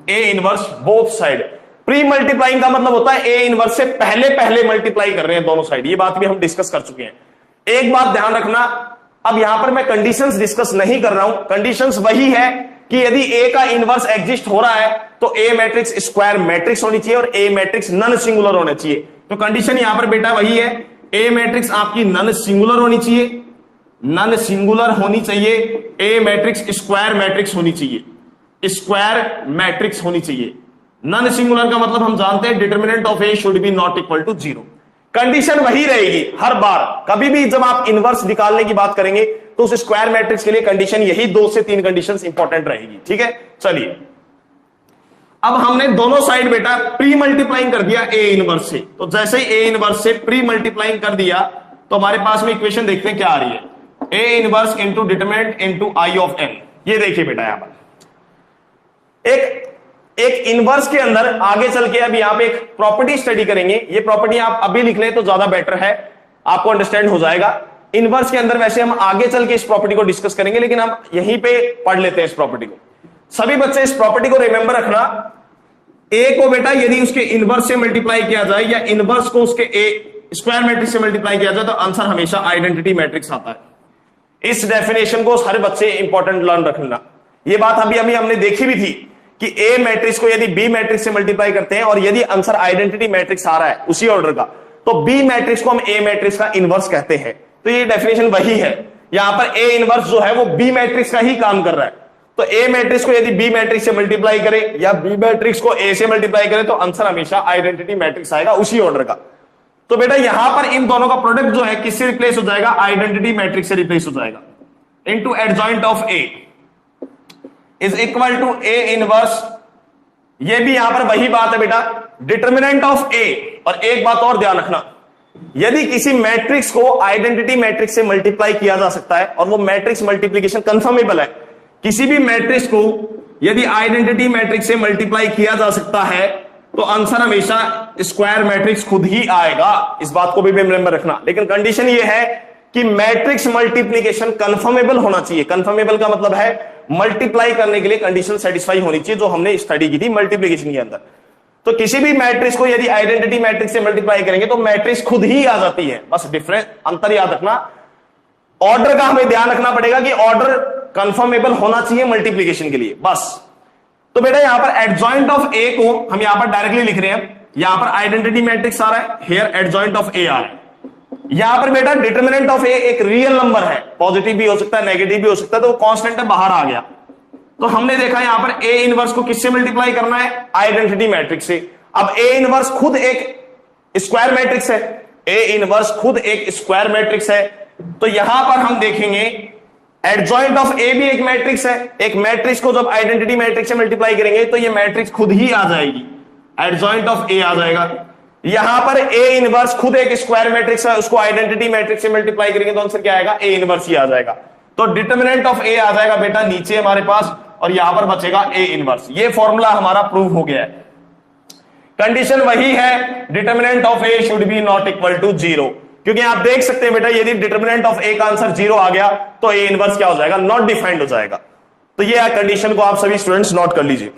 A inverse both side. Pre multiplying का मतलब होता है ए इनवर्स से पहले मल्टीप्लाई कर रहे हैं दोनों साइड। ये बात भी हम डिस्कस कर चुके हैं। एक बात ध्यान रखना, अब यहां पर मैं कंडीशंस डिस्कस नहीं कर रहा हूं, कंडीशंस वही है कि यदि ए का इनवर्स एग्जिस्ट हो रहा है तो ए मैट्रिक्स स्क्वायर मैट्रिक्स होनी चाहिए और ए मैट्रिक्स नॉन सिंगुलर होना चाहिए। तो कंडीशन यहां पर बेटा वही है, ए मैट्रिक्स आपकी नॉन सिंगुलर होनी चाहिए, नॉन सिंगुलर होनी चाहिए, ए मैट्रिक्स स्क्वायर मैट्रिक्स होनी चाहिए, स्क्वायर मैट्रिक्स होनी चाहिए। नॉन सिंगुलर का मतलब हम जानते हैं determinant of A should be not equal to 0। Condition वही रहेगी हर बार, कभी भी जब आप इनवर्स निकालने की बात करेंगे तो उस स्क्वायर मैट्रिक्स के लिए कंडीशन यही 2 से 3 कंडीशंस इंपॉर्टेंट रहेगी। ठीक है, चलिए अब हमने दोनों साइड बेटा प्री मल्टीप्लाइंग कर दिया ए इनवर्स से। तो जैसे ही ए इनवर्स से प्री मल्टीप्लाइंग कर दिया तो हमारे पास में इक्वेशन देखते हैं क्या आ रही है, A inverse into determinant into I of N. ये देखिए बेटा यहां पर एक इनवर्स के अंदर आगे चल के अब यहां पे एक प्रॉपर्टी स्टडी करेंगे। ये प्रॉपर्टी आप अभी लिख लें तो ज्यादा बेटर है, आपको अंडरस्टैंड हो जाएगा। इनवर्स के अंदर वैसे हम आगे चल के इस प्रॉपर्टी को डिस्कस करेंगे, लेकिन हम यहीं पे पढ़ लेते हैं इस प्रॉपर्टी को। सभी बच्चे इस प्रॉपर्टी को रिमेंबर रखना, ए को बेटा यदि उसके इनवर्स से मल्टीप्लाई किया जाए या इनवर्स को उसके ए स्क्वायर मैट्रिक्स से मल्टीप्लाई किया जाए तो आंसर हमेशा आइडेंटिटी मैट्रिक्स आता है। इस डेफिनेशन को हर बच्चे इंपॉर्टेंट लर्न रखना। ये बात अभी हमने देखी भी थी कि ए मैट्रिक्स को यदि बी मैट्रिक्स से मल्टीप्लाई करते हैं और यदि आंसर आइडेंटिटी मैट्रिक्स आ रहा है उसी ऑर्डर का, तो बी मैट्रिक्स को हम ए मैट्रिक्स का इनवर्स कहते हैं। तो ये डेफिनेशन वही है, यहां पर ए इनवर्स जो है वो बी मैट्रिक्स का ही काम कर रहा है। तो ए मैट्रिक्स को यदि बी मैट्रिक्स से मल्टीप्लाई करे या बी मैट्रिक्स को ए से मल्टीप्लाई करे तो आंसर हमेशा आइडेंटिटी मैट्रिक्स आएगा उसी ऑर्डर का। तो बेटा यहां पर इन दोनों का प्रोडक्ट जो है किससे रिप्लेस हो जाएगा? आइडेंटिटी मैट्रिक्स से रिप्लेस हो जाएगा। Into adjoint of A is equal to A inverse ये भी यहां पर वही बात है बेटा, डिटर्मिनेंट ऑफ ए। और एक बात और ध्यान रखना, यदि किसी मैट्रिक्स को आइडेंटिटी मैट्रिक्स से मल्टीप्लाई किया जा सकता है और वो मैट्रिक्स मल्टीप्लीकेशन कंफर्मेबल है, किसी भी मैट्रिक्स को यदि आइडेंटिटी मैट्रिक्स से मल्टीप्लाई किया जा सकता है तो आंसर हमेशा स्क्वायर मैट्रिक्स खुद ही आएगा। इस बात को भी रिमेंबर रखना। लेकिन कंडीशन ये है कि मैट्रिक्स मल्टीप्लीकेशन कंफर्मेबल होना चाहिए। कंफर्मेबल का मतलब है मल्टीप्लाई करने के लिए कंडीशन सेटिस्फाई होनी चाहिए, जो हमने स्टडी की थी मल्टीप्लीकेशन के अंदर। तो किसी भी मैट्रिक्स को यदि आइडेंटिटी मैट्रिक्स से मल्टीप्लाई करेंगे तो मैट्रिक्स खुद ही आ जाती है। बस डिफरेंस अंतर याद रखना। ऑर्डर का हमें ध्यान रखना पड़ेगा कि ऑर्डर कंफर्मेबल होना चाहिए मल्टीप्लीकेशन के लिए, बस। तो बेटा यहां पर एडजॉइंट ऑफ ए को हम यहां पर डायरेक्टली लिख रहे हैं। यहां पर आइडेंटिटी मैट्रिक्स आ रहा है, हियर एडजॉइंट ऑफ ए आ रहा है। यहां पर बेटा डिटरमिनेंट ऑफ ए एक रियल नंबर है, पॉजिटिव भी हो सकता है, नेगेटिव भी हो सकता है, तो वो कांस्टेंट है, बाहर आ गया। तो हमने देखा यहां पर ए इनवर्स को किससे मल्टीप्लाई करना है, आइडेंटिटी मैट्रिक्स से। अब ए इनवर्स खुद एक स्क्वायर मैट्रिक्स है, ए इनवर्स खुद एक स्क्वायर मैट्रिक्स है। तो यहां पर हम देखेंगे एडजॉइंट ऑफ ए भी एक मैट्रिक्स है। एक मैट्रिक्स को जब आइडेंटिटी मैट्रिक्स से मल्टीप्लाई करेंगे तो ये मैट्रिक्स खुद ही आ जाएगी, एडजॉइंट ऑफ ए आ जाएगा। यहां पर ए इनवर्स खुद एक स्क्वायर मैट्रिक्स है, उसको आइडेंटिटी मैट्रिक्स से मल्टीप्लाई करेंगे तो आंसर क्या आएगा, ए इनवर्स ही आ जाएगा। तो डिटरमिनेंट ऑफ ए आ जाएगा बेटा नीचे हमारे पास, और यहां पर बचेगा ए इनवर्स। ये फॉर्मूला हमारा प्रूव हो गया है। कंडीशन वही है, determinant of A should be not equal to 0, क्योंकि आप देख सकते हैं बेटा यदि डिटरमिनेंट ऑफ ए का आंसर 0 आ गया तो ए इनवर्स क्या हो जाएगा, नॉट डिफाइंड हो जाएगा। तो ये कंडीशन को आप सभी स्टूडेंट्स नोट कर लीजिए।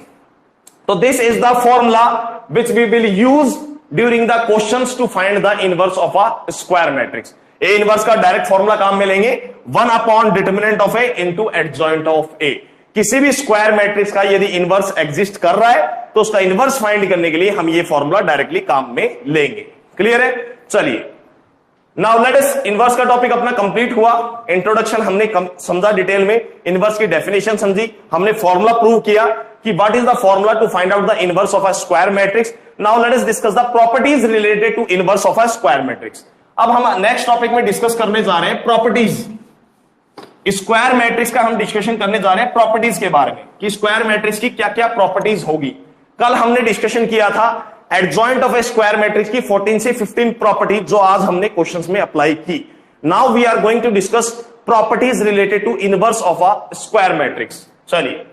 तो this is the formula which we will use during the questions to find the inverse of a square matrix. A inverse का डायरेक्ट फॉर्मूला काम में लेंगे, 1 upon determinant of A into adjoint of A. किसी भी square matrix का यदि inverse exist कर रहा है तो उसका इनवर्स फाइंड करने के लिए हम ये फॉर्मूला डायरेक्टली काम में लेंगे। क्लियर है? चलिए नाउ लेट अस, इनवर्स का टॉपिक अपना कंप्लीट हुआ। इंट्रोडक्शन हमने समझा डिटेल में, इनवर्स की डेफिनेशन समझी, हमने फॉर्मूला प्रूव किया कि what is the formula to find out the inverse of a square matrix. Now let us discuss the properties related to inverse of a square matrix. अब हम next topic में discuss करने जा रहे हैं properties. Square matrix का हम discussion करने जा रहे हैं प्रॉपर्टीज के बारे में, कि स्क्वायर मैट्रिक्स की क्या क्या प्रॉपर्टीज होगी। कल हमने डिस्कशन किया था adjoint of A square matrix की 14 से 15 प्रॉपर्टीज, जो आज हमने क्वेश्चंस में अप्लाई की। Now we are going to discuss properties related to inverse of a square matrix. चलिए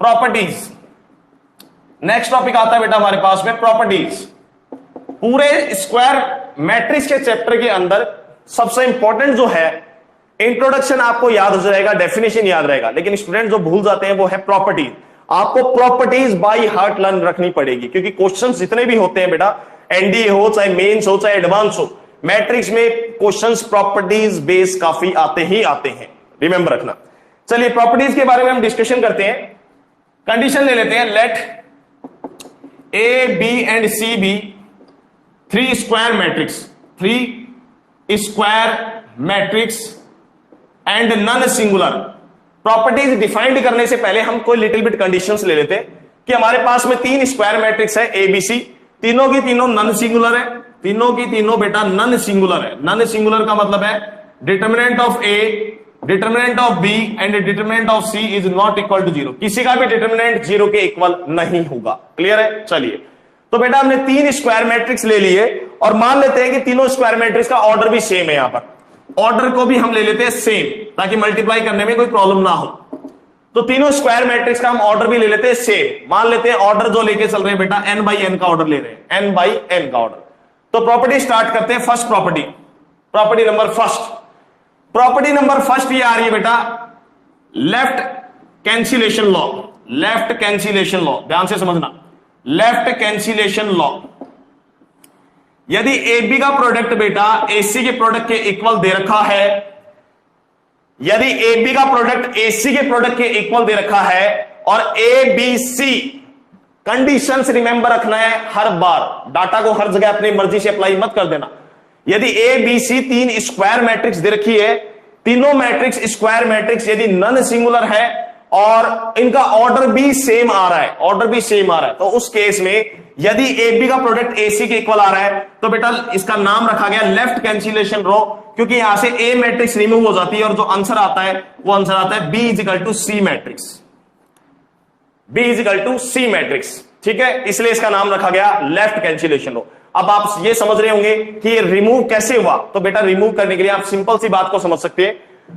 प्रॉपर्टीज, नेक्स्ट टॉपिक आता है बेटा हमारे पास में प्रॉपर्टीज। पूरे स्क्वायर मैट्रिक्स के चैप्टर के अंदर सबसे इंपॉर्टेंट जो है, इंट्रोडक्शन आपको याद हो जाएगा, डेफिनेशन याद रहेगा, लेकिन स्टूडेंट जो भूल जाते हैं वो है प्रॉपर्टीज। आपको प्रॉपर्टीज बाय हार्ट लर्न रखनी पड़ेगी, क्योंकि क्वेश्चंस जितने भी होते हैं बेटा, एनडीए हो चाहे मेंस हो चाहे एडवांस हो, मैट्रिक्स में क्वेश्चंस प्रॉपर्टीज बेस काफी आते ही आते हैं, रिमेंबर रखना। चलिए प्रॉपर्टीज के बारे में हम डिस्कशन करते हैं। कंडीशन ले लेते हैं, let A B and C be 3 square matrix, 3 square matrix and non singular. Properties defined करने से पहले हम कोई लिटिल बिट कंडीशंस ले लेते हैं कि हमारे पास में 3 स्क्वायर मैट्रिक्स है ए बी सी, तीनों की तीनों नन सिंगुलर है, तीनों की तीनों बेटा नन सिंगुलर है। नन सिंगुलर का मतलब है determinant of A, determinant of B and determinant of C is not equal to 0। किसी का भी डिटरमिनेंट 0 के इक्वल नहीं होगा। क्लियर है? चलिए तो बेटा हमने 3 स्क्वायर मैट्रिक्स ले लिए और मान लेते हैं कि तीनों स्क्वायर मैट्रिक्स का ऑर्डर भी सेम है। यहां पर ऑर्डर को भी हम ले लेते हैं सेम, ताकि मल्टीप्लाई करने में कोई प्रॉब्लम ना हो। तो तीनों स्क्वायर मैट्रिक्स का हम ऑर्डर भी ले लेते हैं सेम। मान लेते हैं ऑर्डर जो लेके चल रहे हैं बेटा n बाई n का ऑर्डर ले रहे हैं, n बाई n का ऑर्डर। तो प्रॉपर्टी स्टार्ट करते हैं। First property, property number first, property number first ये आ रही है बेटा left cancellation law. Left cancellation law, ध्यान से समझना, लेफ्ट कैंसिलेशन लॉ। यदि ए बी का प्रोडक्ट बेटा ए सी के प्रोडक्ट के इक्वल दे रखा है, यदि ए बी का प्रोडक्ट ए सी के प्रोडक्ट के इक्वल दे रखा है और A B C, conditions remember रखना है हर बार, डाटा को हर जगह अपनी मर्जी से अप्लाई मत कर देना। यदि A B C 3 square matrix दे रखी है, तीनों मैट्रिक्स स्क्वायर मैट्रिक्स यदि नन सिंगुलर है और इनका ऑर्डर भी सेम आ रहा है, ऑर्डर भी सेम आ रहा है, तो उस केस में यदि ए बी का प्रोडक्ट ए सी के इक्वल आ रहा है तो बेटा इसका नाम रखा गया लेफ्ट कैंसिलेशन रो, क्योंकि यहां से ए मैट्रिक्स रिमूव हो जाती है और जो आंसर आता है वो आंसर आता है B is equal to C matrix, B is equal to C matrix. ठीक है, इसलिए इसका नाम रखा गया लेफ्ट कैंसिलेशन लॉ। अब आप ये समझ रहे होंगे कि ये रिमूव कैसे हुआ। तो बेटा रिमूव करने के लिए आप सिंपल सी बात को समझ सकते हैं,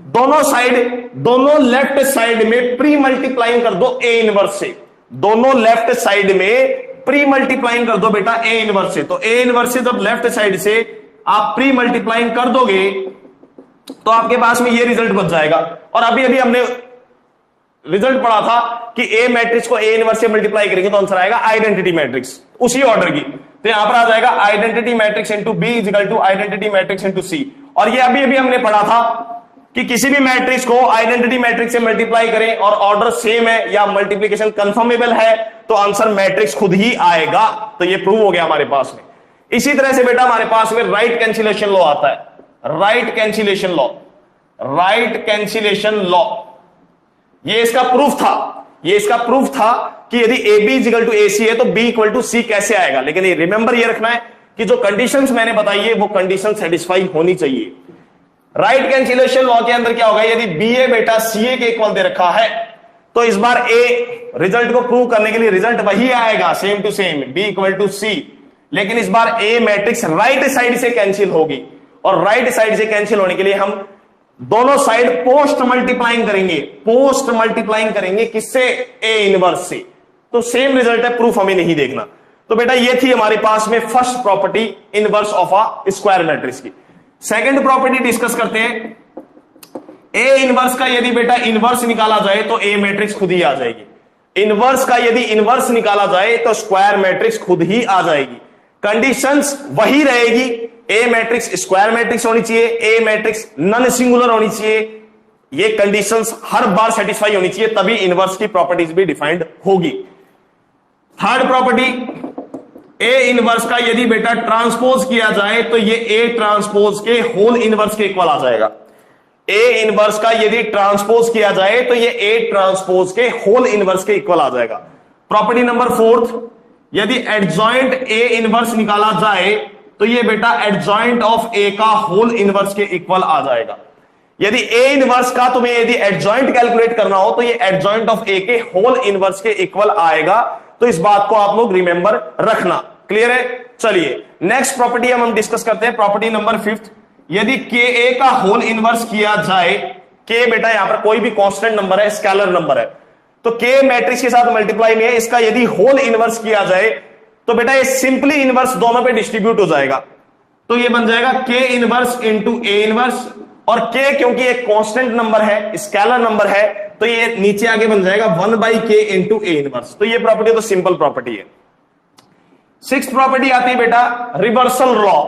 दोनों लेफ्ट साइड में प्री मल्टीप्लाइंग कर दो ए इनवर्स से, दोनों लेफ्ट साइड में प्री मल्टीप्लाइंग कर दो बेटा ए इनवर्स से। तो ए इनवर्स से जब लेफ्ट साइड से आप प्री मल्टीप्लाइंग कर दोगे तो आपके पास में ये रिजल्ट बच जाएगा। और अभी हमने रिजल्ट पढ़ा था कि ए मैट्रिक्स को ए इनवर्स से मल्टीप्लाई करेंगे तो आंसर आएगा आइडेंटिटी मैट्रिक्स, उसी ऑर्डर की। तो यहां पर आ जाएगा identity matrix into B is equal to identity matrix into C. और ये अभी हमने पढ़ा था कि किसी भी मैट्रिक्स को आइडेंटिटी मैट्रिक्स से मल्टीप्लाई करें और ऑर्डर सेम है या मल्टीप्लिकेशन कंफर्मेबल है तो आंसर मैट्रिक्स खुद ही आएगा। तो ये प्रूव हो गया हमारे पास में। इसी तरह से बेटा हमारे पास में राइट कैंसिलेशन लॉ आता है, right cancellation law, right cancellation law. ये इसका प्रूफ था कि यदि ए बी इक्वल टू ए सी है तो बी इक्वल टू सी कैसे आएगा। लेकिन ये रिमेंबर ये रखना है कि जो कंडीशंस मैंने बताई है वो कंडीशन सेटिस्फाई होनी चाहिए। राइट कैंसिलेशन लॉ के अंदर क्या होगा, यदि बी ए बेटा सी ए के इक्वल दे रखा है तो इस बार ए रिजल्ट को प्रूव करने के लिए रिजल्ट वही आएगा, same to same, B equal to C. लेकिन इस बार ए मैट्रिक्स राइट साइड से कैंसिल होगी और राइट साइड से कैंसिल होने के लिए हम दोनों साइड पोस्ट मल्टीप्लाइंग करेंगे किससे, ए इनवर्स से। तो सेम रिजल्ट है, प्रूफ हमें नहीं देखना। तो बेटा ये थी हमारे पास में first property inverse of a square matrix की। सेकंड प्रॉपर्टी डिस्कस करते हैं, ए इनवर्स का यदि बेटा इनवर्स निकाला जाए तो ए मैट्रिक्स खुद ही आ जाएगी। इनवर्स का यदि इनवर्स निकाला जाए तो स्क्वायर मैट्रिक्स खुद ही आ जाएगी। कंडीशंस वही रहेगी, ए मैट्रिक्स स्क्वायर मैट्रिक्स होनी चाहिए, ए मैट्रिक्स नॉन सिंगुलर होनी चाहिए। ये कंडीशंस हर बार सेटिस्फाई होनी चाहिए, तभी इनवर्स की प्रॉपर्टीज भी डिफाइंड होगी। थर्ड प्रॉपर्टी, ए इनवर्स का यदि बेटा ट्रांसपोज किया जाए तो ये ए ट्रांसपोज के होल इनवर्स के इक्वल आ जाएगा। ए इनवर्स का यदि ट्रांसपोज किया जाए तो ये ए ट्रांसपोज के होल इनवर्स के इक्वल आ जाएगा। प्रॉपर्टी नंबर फोर्थ, यदि एडजॉइंट ए इनवर्स निकाला जाए तो ये बेटा एडजॉइंट ऑफ ए का होल इनवर्स के इक्वल आ जाएगा। यदि ए इनवर्स का तुम्हें यदि एडजॉइंट कैलकुलेट करना हो तो ये एडजॉइंट ऑफ ए के होल इनवर्स के इक्वल आएगा। तो इस बात को आप लोग रिमेंबर रखना। क्लियर है? चलिए नेक्स्ट प्रॉपर्टी हम डिस्कस करते हैं, प्रॉपर्टी नंबर फिफ्थ। यदि के ए का होल इनवर्स किया जाए, के बेटा यहां पर कोई भी कांस्टेंट नंबर है, स्केलर नंबर है, तो के मैट्रिक्स के साथ मल्टीप्लाई में है, इसका यदि होल इनवर्स किया जाए तो बेटा ये सिंपली इनवर्स दोनों पे डिस्ट्रीब्यूट हो जाएगा। तो ये बन जाएगा के इनवर्स इंटू ए इनवर्स, और के क्योंकि एक कांस्टेंट नंबर है, स्केलर नंबर है, तो ये नीचे आगे बन जाएगा 1/k इंटू ए इनवर्स। तो ये प्रॉपर्टी तो सिंपल प्रॉपर्टी है। सिक्स्थ प्रॉपर्टी आती है बेटा रिवर्सल लॉ।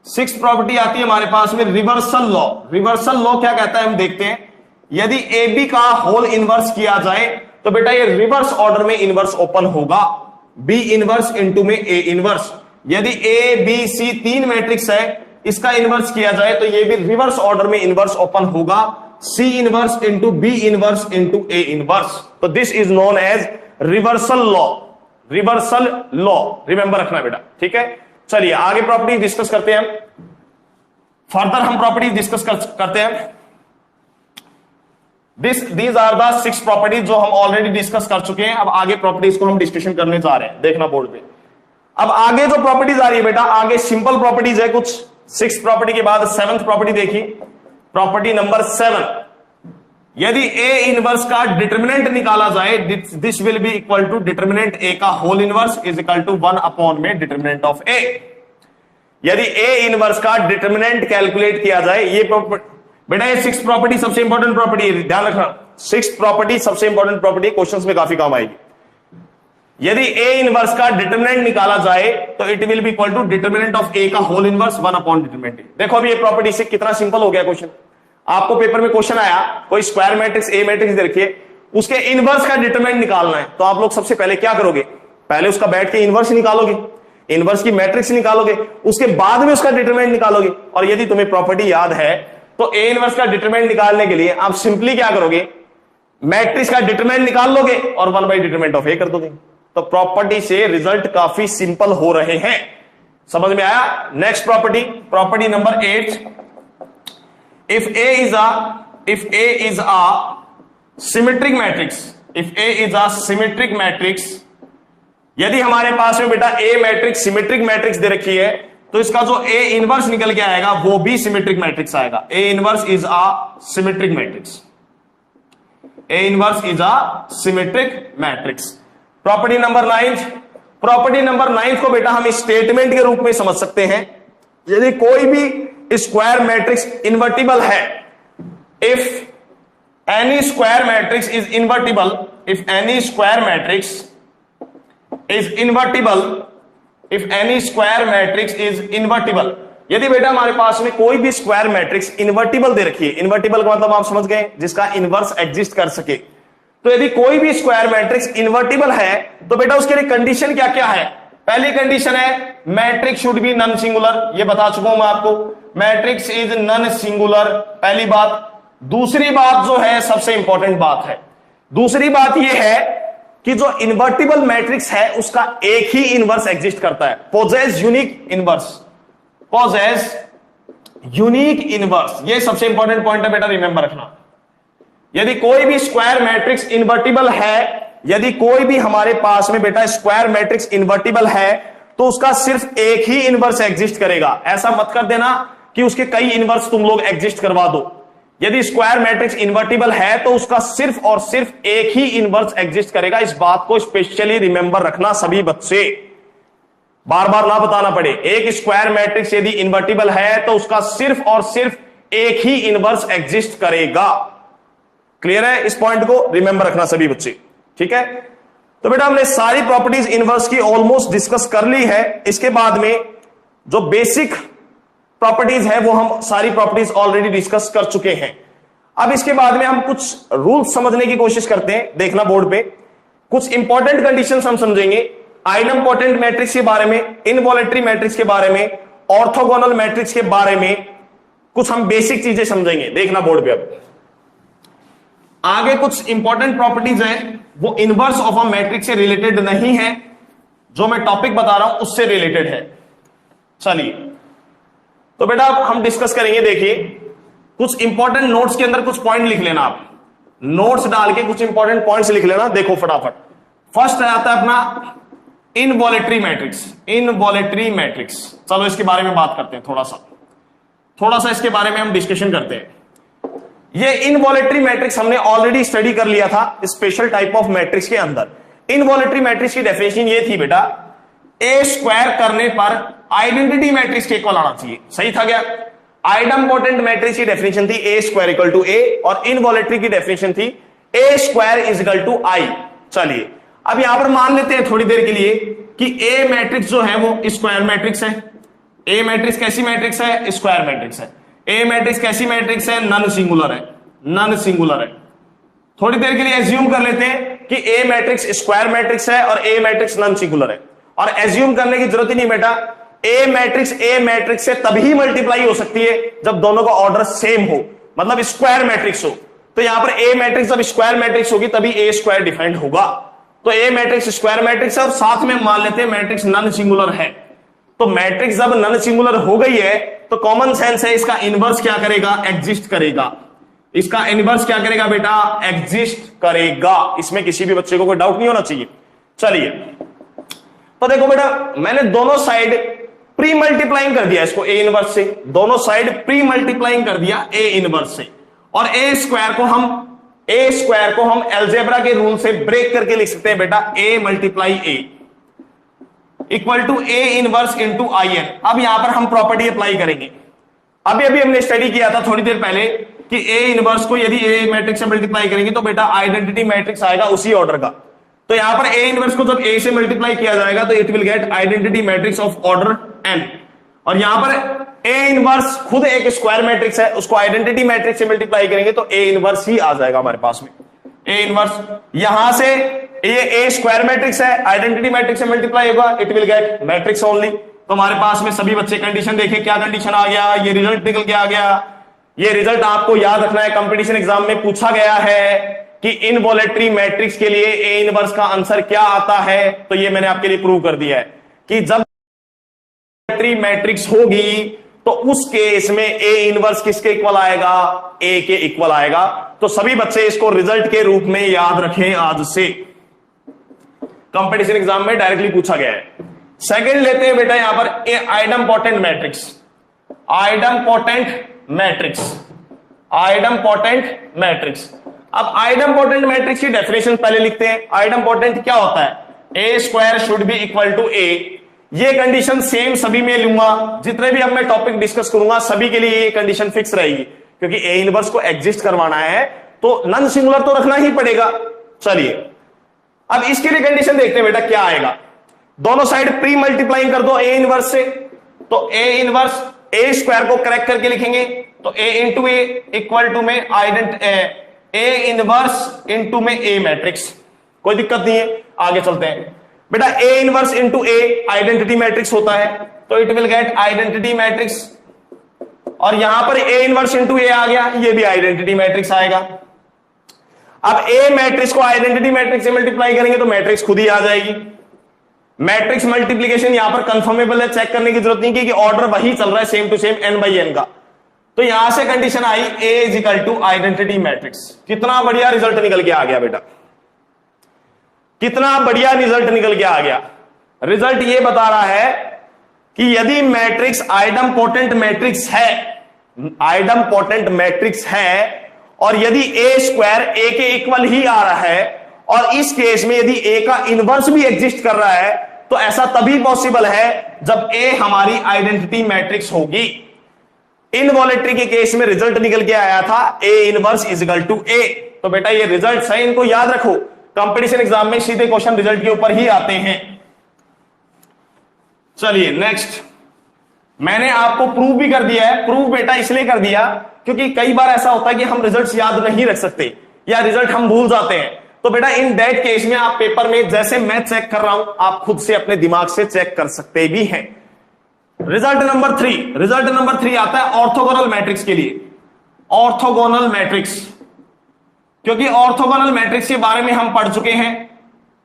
सिक्स्थ प्रॉपर्टी आती है हमारे पास में रिवर्सल लॉ। रिवर्सल लॉ क्या कहता है हम देखते हैं। यदि ए बी का होल इनवर्स किया जाए तो बेटा ये रिवर्स ऑर्डर में इनवर्स ओपन होगा, बी इनवर्स इंटू में ए इनवर्स। यदि ए बी सी तीन मैट्रिक्स है, इसका इनवर्स किया जाए तो ये भी रिवर्स ऑर्डर में इनवर्स ओपन होगा, C inverse into B inverse into A inverse. तो this is known as reversal law. Reversal law remember रखना बेटा, ठीक है। चलिए आगे प्रॉपर्टी डिस्कस करते हैं। फर्दर हम प्रॉपर्टी डिस्कस करते हैं। दीज आर द 6 प्रॉपर्टीज जो हम ऑलरेडी डिस्कस कर चुके हैं। अब आगे प्रॉपर्टीज को हम डिस्कशन करने जा रहे हैं, देखना बोर्ड पे। अब आगे जो प्रॉपर्टीज आ रही है बेटा, आगे सिंपल प्रॉपर्टीज है कुछ। 6th प्रॉपर्टी के बाद 7th प्रॉपर्टी देखिए, प्रॉपर्टी नंबर 7। यदि ए इनवर्स का डिटर्मिनेंट निकाला जाए, this will be equal to determinant A का whole inverse is equal to 1 upon में डिटर्मिनेंट ऑफ ए। यदि ए इनवर्स का डिटर्मिनेंट कैलकुलेट किया जाए, ये बेटा ये 6th प्रॉपर्टी सबसे इंपॉर्टेंट प्रॉपर्टी है, ध्यान रखना। 6th प्रॉपर्टी सबसे इंपॉर्टेंट प्रॉपर्टी, क्वेश्चंस में काफी काम आएगी। यदि ए इनवर्स का डिटर्मिनेंट निकाला जाए तो it will be equal to determinant of A का whole inverse 1 upon determinant A. देखो अभी ये प्रॉपर्टी से कितना सिंपल हो गया क्वेश्चन। आपको पेपर में क्वेश्चन आया, कोई स्क्वायर मैट्रिक्स ए मैट्रिक्स दे रखिए, उसके इनवर्स का डिटरमिनेंट निकालना है, तो आप लोग सबसे पहले क्या करोगे, पहले उसका बैठ के इनवर्स निकालोगे, इनवर्स की मैट्रिक्स निकालोगे, उसके बाद में उसका डिटरमिनेंट निकालोगे। और यदि तुम्हें प्रॉपर्टी याद है तो ए इनवर्स का डिटरमिनेंट निकालने के लिए आप सिंपली क्या करोगे, मैट्रिक्स का डिटरमिनेंट निकाल लोगे और 1/डिटरमिनेंट ऑफ ए कर दोगे। तो प्रॉपर्टी से रिजल्ट काफी सिंपल हो रहे हैं, समझ में आया। Next property, property number 8। If A is a symmetric matrix, if A is a symmetric matrix, यदि हमारे पास में बेटा ए मैट्रिक्स सिमेट्रिक मैट्रिक्स दे रखी है तो इसका जो ए इनवर्स निकल के आएगा वो भी सिमेट्रिक मैट्रिक्स आएगा। ए inverse is a symmetric matrix. A inverse is a symmetric matrix. Property number 9, property number 9 को बेटा हम स्टेटमेंट के रूप में समझ सकते हैं। यदि कोई भी स्क्वायर मैट्रिक्स इन्वर्टिबल है, if N E square matrix is invertible, if N E square matrix is invertible, if N E square matrix is invertible, यदि बेटा हमारे पास में कोई भी स्क्वायर मैट्रिक्स इन्वर्टिबल दे रखी है, इन्वर्टिबल का मतलब आप समझ गए, जिसका इनवर्स एग्जिस्ट कर सके, तो यदि कोई भी स्क्वायर मैट्रिक्स इन्वर्टिबल है तो बेटा उसके लिए कंडीशन क्या क्या है? पहली कंडीशन है matrix should be non singular, ये बता चुका हूं मैं आपको, मैट्रिक्स इज नॉन सिंगुलर, पहली बात। दूसरी बात जो है सबसे इंपॉर्टेंट बात है, दूसरी बात यह है कि जो इन्वर्टिबल मैट्रिक्स है उसका एक ही इनवर्स एग्जिस्ट करता है, possess unique inverse, possess unique inverse. ये सबसे इंपॉर्टेंट पॉइंट है बेटा, रिमेंबर रखना। यदि कोई भी स्क्वायर मैट्रिक्स इन्वर्टिबल है, यदि कोई भी हमारे पास में बेटा स्क्वायर मैट्रिक्स इन्वर्टिबल है तो उसका सिर्फ एक ही इनवर्स एग्जिस्ट करेगा। ऐसा मत कर देना कि उसके कई इनवर्स तुम लोग एग्जिस्ट करवा दो। यदि स्क्वायर मैट्रिक्स इन्वर्टिबल है तो उसका सिर्फ और सिर्फ एक ही इनवर्स एग्जिस्ट करेगा। इस बात को स्पेशली रिमेंबर रखना सभी बच्चे, बार बार ना बताना पड़े। एक स्क्वायर मैट्रिक्स यदि इन्वर्टिबल है तो उसका सिर्फ और सिर्फ एक ही इनवर्स एग्जिस्ट करेगा। क्लियर है? इस पॉइंट को रिमेंबर रखना सभी बच्चे, ठीक है? तो बेटा हमने सारी प्रॉपर्टीज इनवर्स की ऑलमोस्ट डिस्कस कर ली है। इसके बाद में जो बेसिक प्रॉपर्टीज है वो हम सारी प्रॉपर्टीज ऑलरेडी डिस्कस कर चुके हैं। अब इसके बाद में हम कुछ रूल्स समझने की कोशिश करते हैं। देखना बोर्ड पे, कुछ इंपॉर्टेंट कंडीशंस हम समझेंगे, आइडम्पोटेंट मैट्रिक्स के बारे में, इनवॉलेटरी मैट्रिक्स के बारे में, ऑर्थोगोनल मैट्रिक्स के बारे में कुछ हम बेसिक चीजें समझेंगे। देखना बोर्ड पे। अब आगे कुछ इंपॉर्टेंट प्रॉपर्टीज हैं वो इनवर्स ऑफ अ मैट्रिक्स से रिलेटेड नहीं है, जो मैं टॉपिक बता रहा हूं उससे रिलेटेड है। चलिए तो बेटा अब हम डिस्कस करेंगे। देखिए कुछ इंपॉर्टेंट नोट्स के अंदर कुछ पॉइंट लिख लेना, आप नोट्स डाल के कुछ इंपॉर्टेंट पॉइंट्स लिख लेना। देखो फटाफट, फर्स्ट आता है अपना इनवॉलेटरी मैट्रिक्स। इनवॉलेटरी मैट्रिक्स, चलो इसके बारे में बात करते हैं, थोड़ा सा इसके बारे में हम डिस्कशन करते हैं। ये इनवॉलेटरी मैट्रिक्स हमने ऑलरेडी स्टडी कर लिया था स्पेशल टाइप ऑफ मैट्रिक्स के अंदर। इनवॉलेटरी मैट्रिक्स की डेफिनेशन ये थी बेटा, ए स्क्वायर करने पर आइडेंटिटी मैट्रिक्स के इक्वल आना चाहिए। सही था क्या? आइडम्पोटेंट मैट्रिक्स की डेफिनेशन थी ए स्क्वायर इक्वल टू ए, और इनवॉलेटरी की डेफिनेशन थी ए स्क्वायर इज इक्वल टू आई। चलिए अब यहां पर मान लेते हैं थोड़ी देर के लिए कि ए मैट्रिक्स जो है वो स्क्वायर मैट्रिक्स है। ए मैट्रिक्स कैसी मैट्रिक्स है? स्क्वायर मैट्रिक्स है। ए मैट्रिक्स कैसी मैट्रिक्स है? नॉन सिंगुलर है, नॉन सिंगुलर है। थोड़ी देर के लिए एज्यूम कर लेते हैं कि ए मैट्रिक्स स्क्वायर मैट्रिक्स है और ए मैट्रिक्स नॉन सिंगुलर है। और एज्यूम करने की जरूरत ही नहीं बेटा, ए मैट्रिक्स से तभी मल्टीप्लाई हो सकती है जब दोनों का ऑर्डर सेम हो, मतलब स्क्वायर मैट्रिक्स हो। तो यहां पर ए मैट्रिक्स जब स्क्वायर मैट्रिक्स होगी तभी ए स्क्वायर डिफाइंड होगा। तो ए मैट्रिक्स स्क्वायर मैट्रिक्स है और साथ में मान लेते हैं मैट्रिक्स नॉन सिंगुलर है। तो मैट्रिक्स जब नॉन सिंगुलर हो गई है तो कॉमन सेंस है इसका इनवर्स क्या करेगा? एग्जिस्ट करेगा। इसका इनवर्स क्या करेगा बेटा? एग्जिस्ट करेगा। इसमें किसी भी बच्चे को कोई डाउट नहीं होना चाहिए। चलिए तो देखो बेटा, मैंने दोनों साइड प्री मल्टीप्लाइंग कर दिया इसको ए इनवर्स से, दोनों साइड प्री मल्टीप्लाइंग कर दिया ए इनवर्स से, और ए स्क्वायर को हम अलजेब्रा के रूल से ब्रेक करके लिख सकते हैं बेटा, A multiply A equal to A inverse into I N. अब यहां पर हम प्रॉपर्टी अप्लाई करेंगे। अभी हमने स्टडी किया था थोड़ी देर पहले कि ए इनवर्स को यदि ए मैट्रिक्स से मल्टीप्लाई करेंगे तो बेटा आइडेंटिटी मैट्रिक्स आएगा उसी ऑर्डर का। तो यहां पर ए इनवर्स को जब ए से मल्टीप्लाई किया जाएगा तो it will get identity matrix of order N. और यहां पर ए इनवर्स खुद एक स्क्वायर मैट्रिक्स है, उसको आइडेंटिटी मैट्रिक्स से मल्टीप्लाई करेंगे तो ए इनवर्स ही आ जाएगा हमारे पास में। ए इनवर्स यहां से ये ए स्क्वायर मैट्रिक्स है, आइडेंटिटी मैट्रिक्स से मल्टीप्लाई होगा, it will gate matrix only. तो हमारे पास में सभी बच्चे कंडीशन देखे, क्या कंडीशन आ गया? ये रिजल्ट निकल के आ गया। ये रिजल्ट आपको याद रखना है, कंपटीशन एग्जाम में पूछा गया है कि इनवॉलेटरी मैट्रिक्स के लिए ए इनवर्स का आंसर क्या आता है। तो ये मैंने आपके लिए प्रूव कर दिया है कि जब मैट्रिक्स होगी तो उस केस में ए इनवर्स किसके इक्वल आएगा? ए के इक्वल आएगा। तो सभी बच्चे इसको रिजल्ट के रूप में याद रखें आज से। कंपटीशन एग्जाम में डायरेक्टली पूछा गया है। सेकंड लेते हैं बेटा यहां पर idempotent matrix. Idempotent matrix, idempotent matrix. अब आइडम्पोटेंट मैट्रिक्स की डेफिनेशन पहले लिखते हैं। आइडम्पोटेंट क्या होता है? A square should be equal to A. ये कंडीशन सेम सभी में लूंगा, जितने भी अब मैं टॉपिक डिस्कस करूंगा सभी के लिए ये कंडीशन फिक्स रहेगी, क्योंकि ए इनवर्स को एग्जिस्ट करवाना है तो नॉन सिंगुलर तो रखना ही पड़ेगा। चलिए अब इसके लिए कंडीशन देखते हैं बेटा क्या आएगा। दोनों साइड प्री मल्टीप्लाइंग कर दो ए इनवर्स से, तो ए इनवर्स ए स्क्वायर को करेक्ट करके लिखेंगे तो ए इंटू ए इक्वल टू में ए इनवर्स इंटू में ए मैट्रिक्स। कोई दिक्कत नहीं है, आगे चलते हैं बेटा। ए इनवर्स इंटू ए आइडेंटिटी मैट्रिक्स होता है, तो it will get identity matrix. और यहां पर ए इनवर्स इंटू ए आ गया, ये भी आइडेंटिटी मैट्रिक्स आएगा। अब ए मैट्रिक्स को आइडेंटिटी मैट्रिक्स से मल्टीप्लाई करेंगे तो मैट्रिक्स खुद ही आ जाएगी। मैट्रिक्स मल्टीप्लीकेशन यहां पर कंफर्मेबल है, चेक करने की जरूरत नहीं क्योंकि ऑर्डर वही चल रहा है same to same n by n का। तो यहां से condition I A is equal to identity matrix. कितना बढ़िया रिजल्ट निकल के आ गया बेटा, कितना बढ़िया रिजल्ट निकल के आ गया। रिजल्ट ये बता रहा है कि यदि मैट्रिक्स आइडम्पोटेंट मैट्रिक्स है, आइडम्पोटेंट मैट्रिक्स है और यदि ए स्क्वायर ए के इक्वल ही आ रहा है और इस केस में यदि ए का इनवर्स भी एग्जिस्ट कर रहा है तो ऐसा तभी पॉसिबल है जब ए हमारी आइडेंटिटी मैट्रिक्स होगी। इनवॉलेटरी के केस में रिजल्ट निकल के आया था A inverse is equal to A. तो बेटा ये रिजल्ट है, इनको याद रखो, कंपटीशन एग्जाम में सीधे क्वेश्चन रिजल्ट के ऊपर ही आते हैं। चलिए नेक्स्ट, मैंने आपको प्रूव भी कर दिया है। प्रूव बेटा इसलिए कर दिया क्योंकि कई बार ऐसा होता है कि हम रिजल्ट्स याद नहीं रख सकते या रिजल्ट हम भूल जाते हैं। तो बेटा इन दैट केस में आप पेपर में जैसे मैं चेक कर रहा हूं आप खुद से अपने दिमाग से चेक कर सकते भी हैं। रिजल्ट नंबर 3, रिजल्ट नंबर 3 आता है ऑर्थोगोनल मैट्रिक्स के लिए। ऑर्थोगोनल मैट्रिक्स, क्योंकि ऑर्थोगोनल मैट्रिक्स के बारे में हम पढ़ चुके हैं।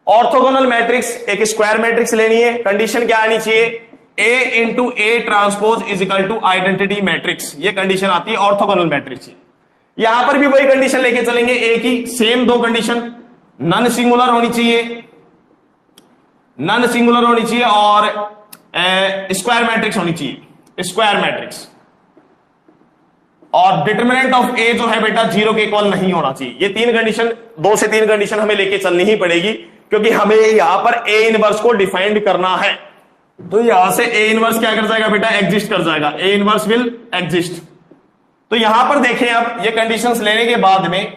ऑर्थोगोनल मैट्रिक्स एक स्क्वायर मैट्रिक्स लेनी है, कंडीशन क्या आनी चाहिए? A into A transpose is equal to identity matrix. ये कंडीशन आती है ऑर्थोगोनल मैट्रिक्स की। यहां पर भी वही कंडीशन लेके चलेंगे, ए की सेम दो कंडीशन, नॉन सिंगुलर होनी चाहिए, नॉन सिंगुलर होनी चाहिए और स्क्वायर मैट्रिक्स होनी चाहिए, स्क्वायर मैट्रिक्स। और डिटरमिनेंट ऑफ ए जो है बेटा 0 के इक्वल नहीं होना चाहिए। ये तीन कंडीशन, 2 से 3 कंडीशन हमें लेके चलनी ही पड़ेगी क्योंकि हमें यहां पर ए इनवर्स को डिफाइंड करना है। तो यहां से ए इनवर्स क्या कर जाएगा बेटा? एग्जिस्ट कर जाएगा, ए इनवर्स विल एग्जिस्ट। तो यहां पर देखें आप, ये कंडीशंस लेने के बाद में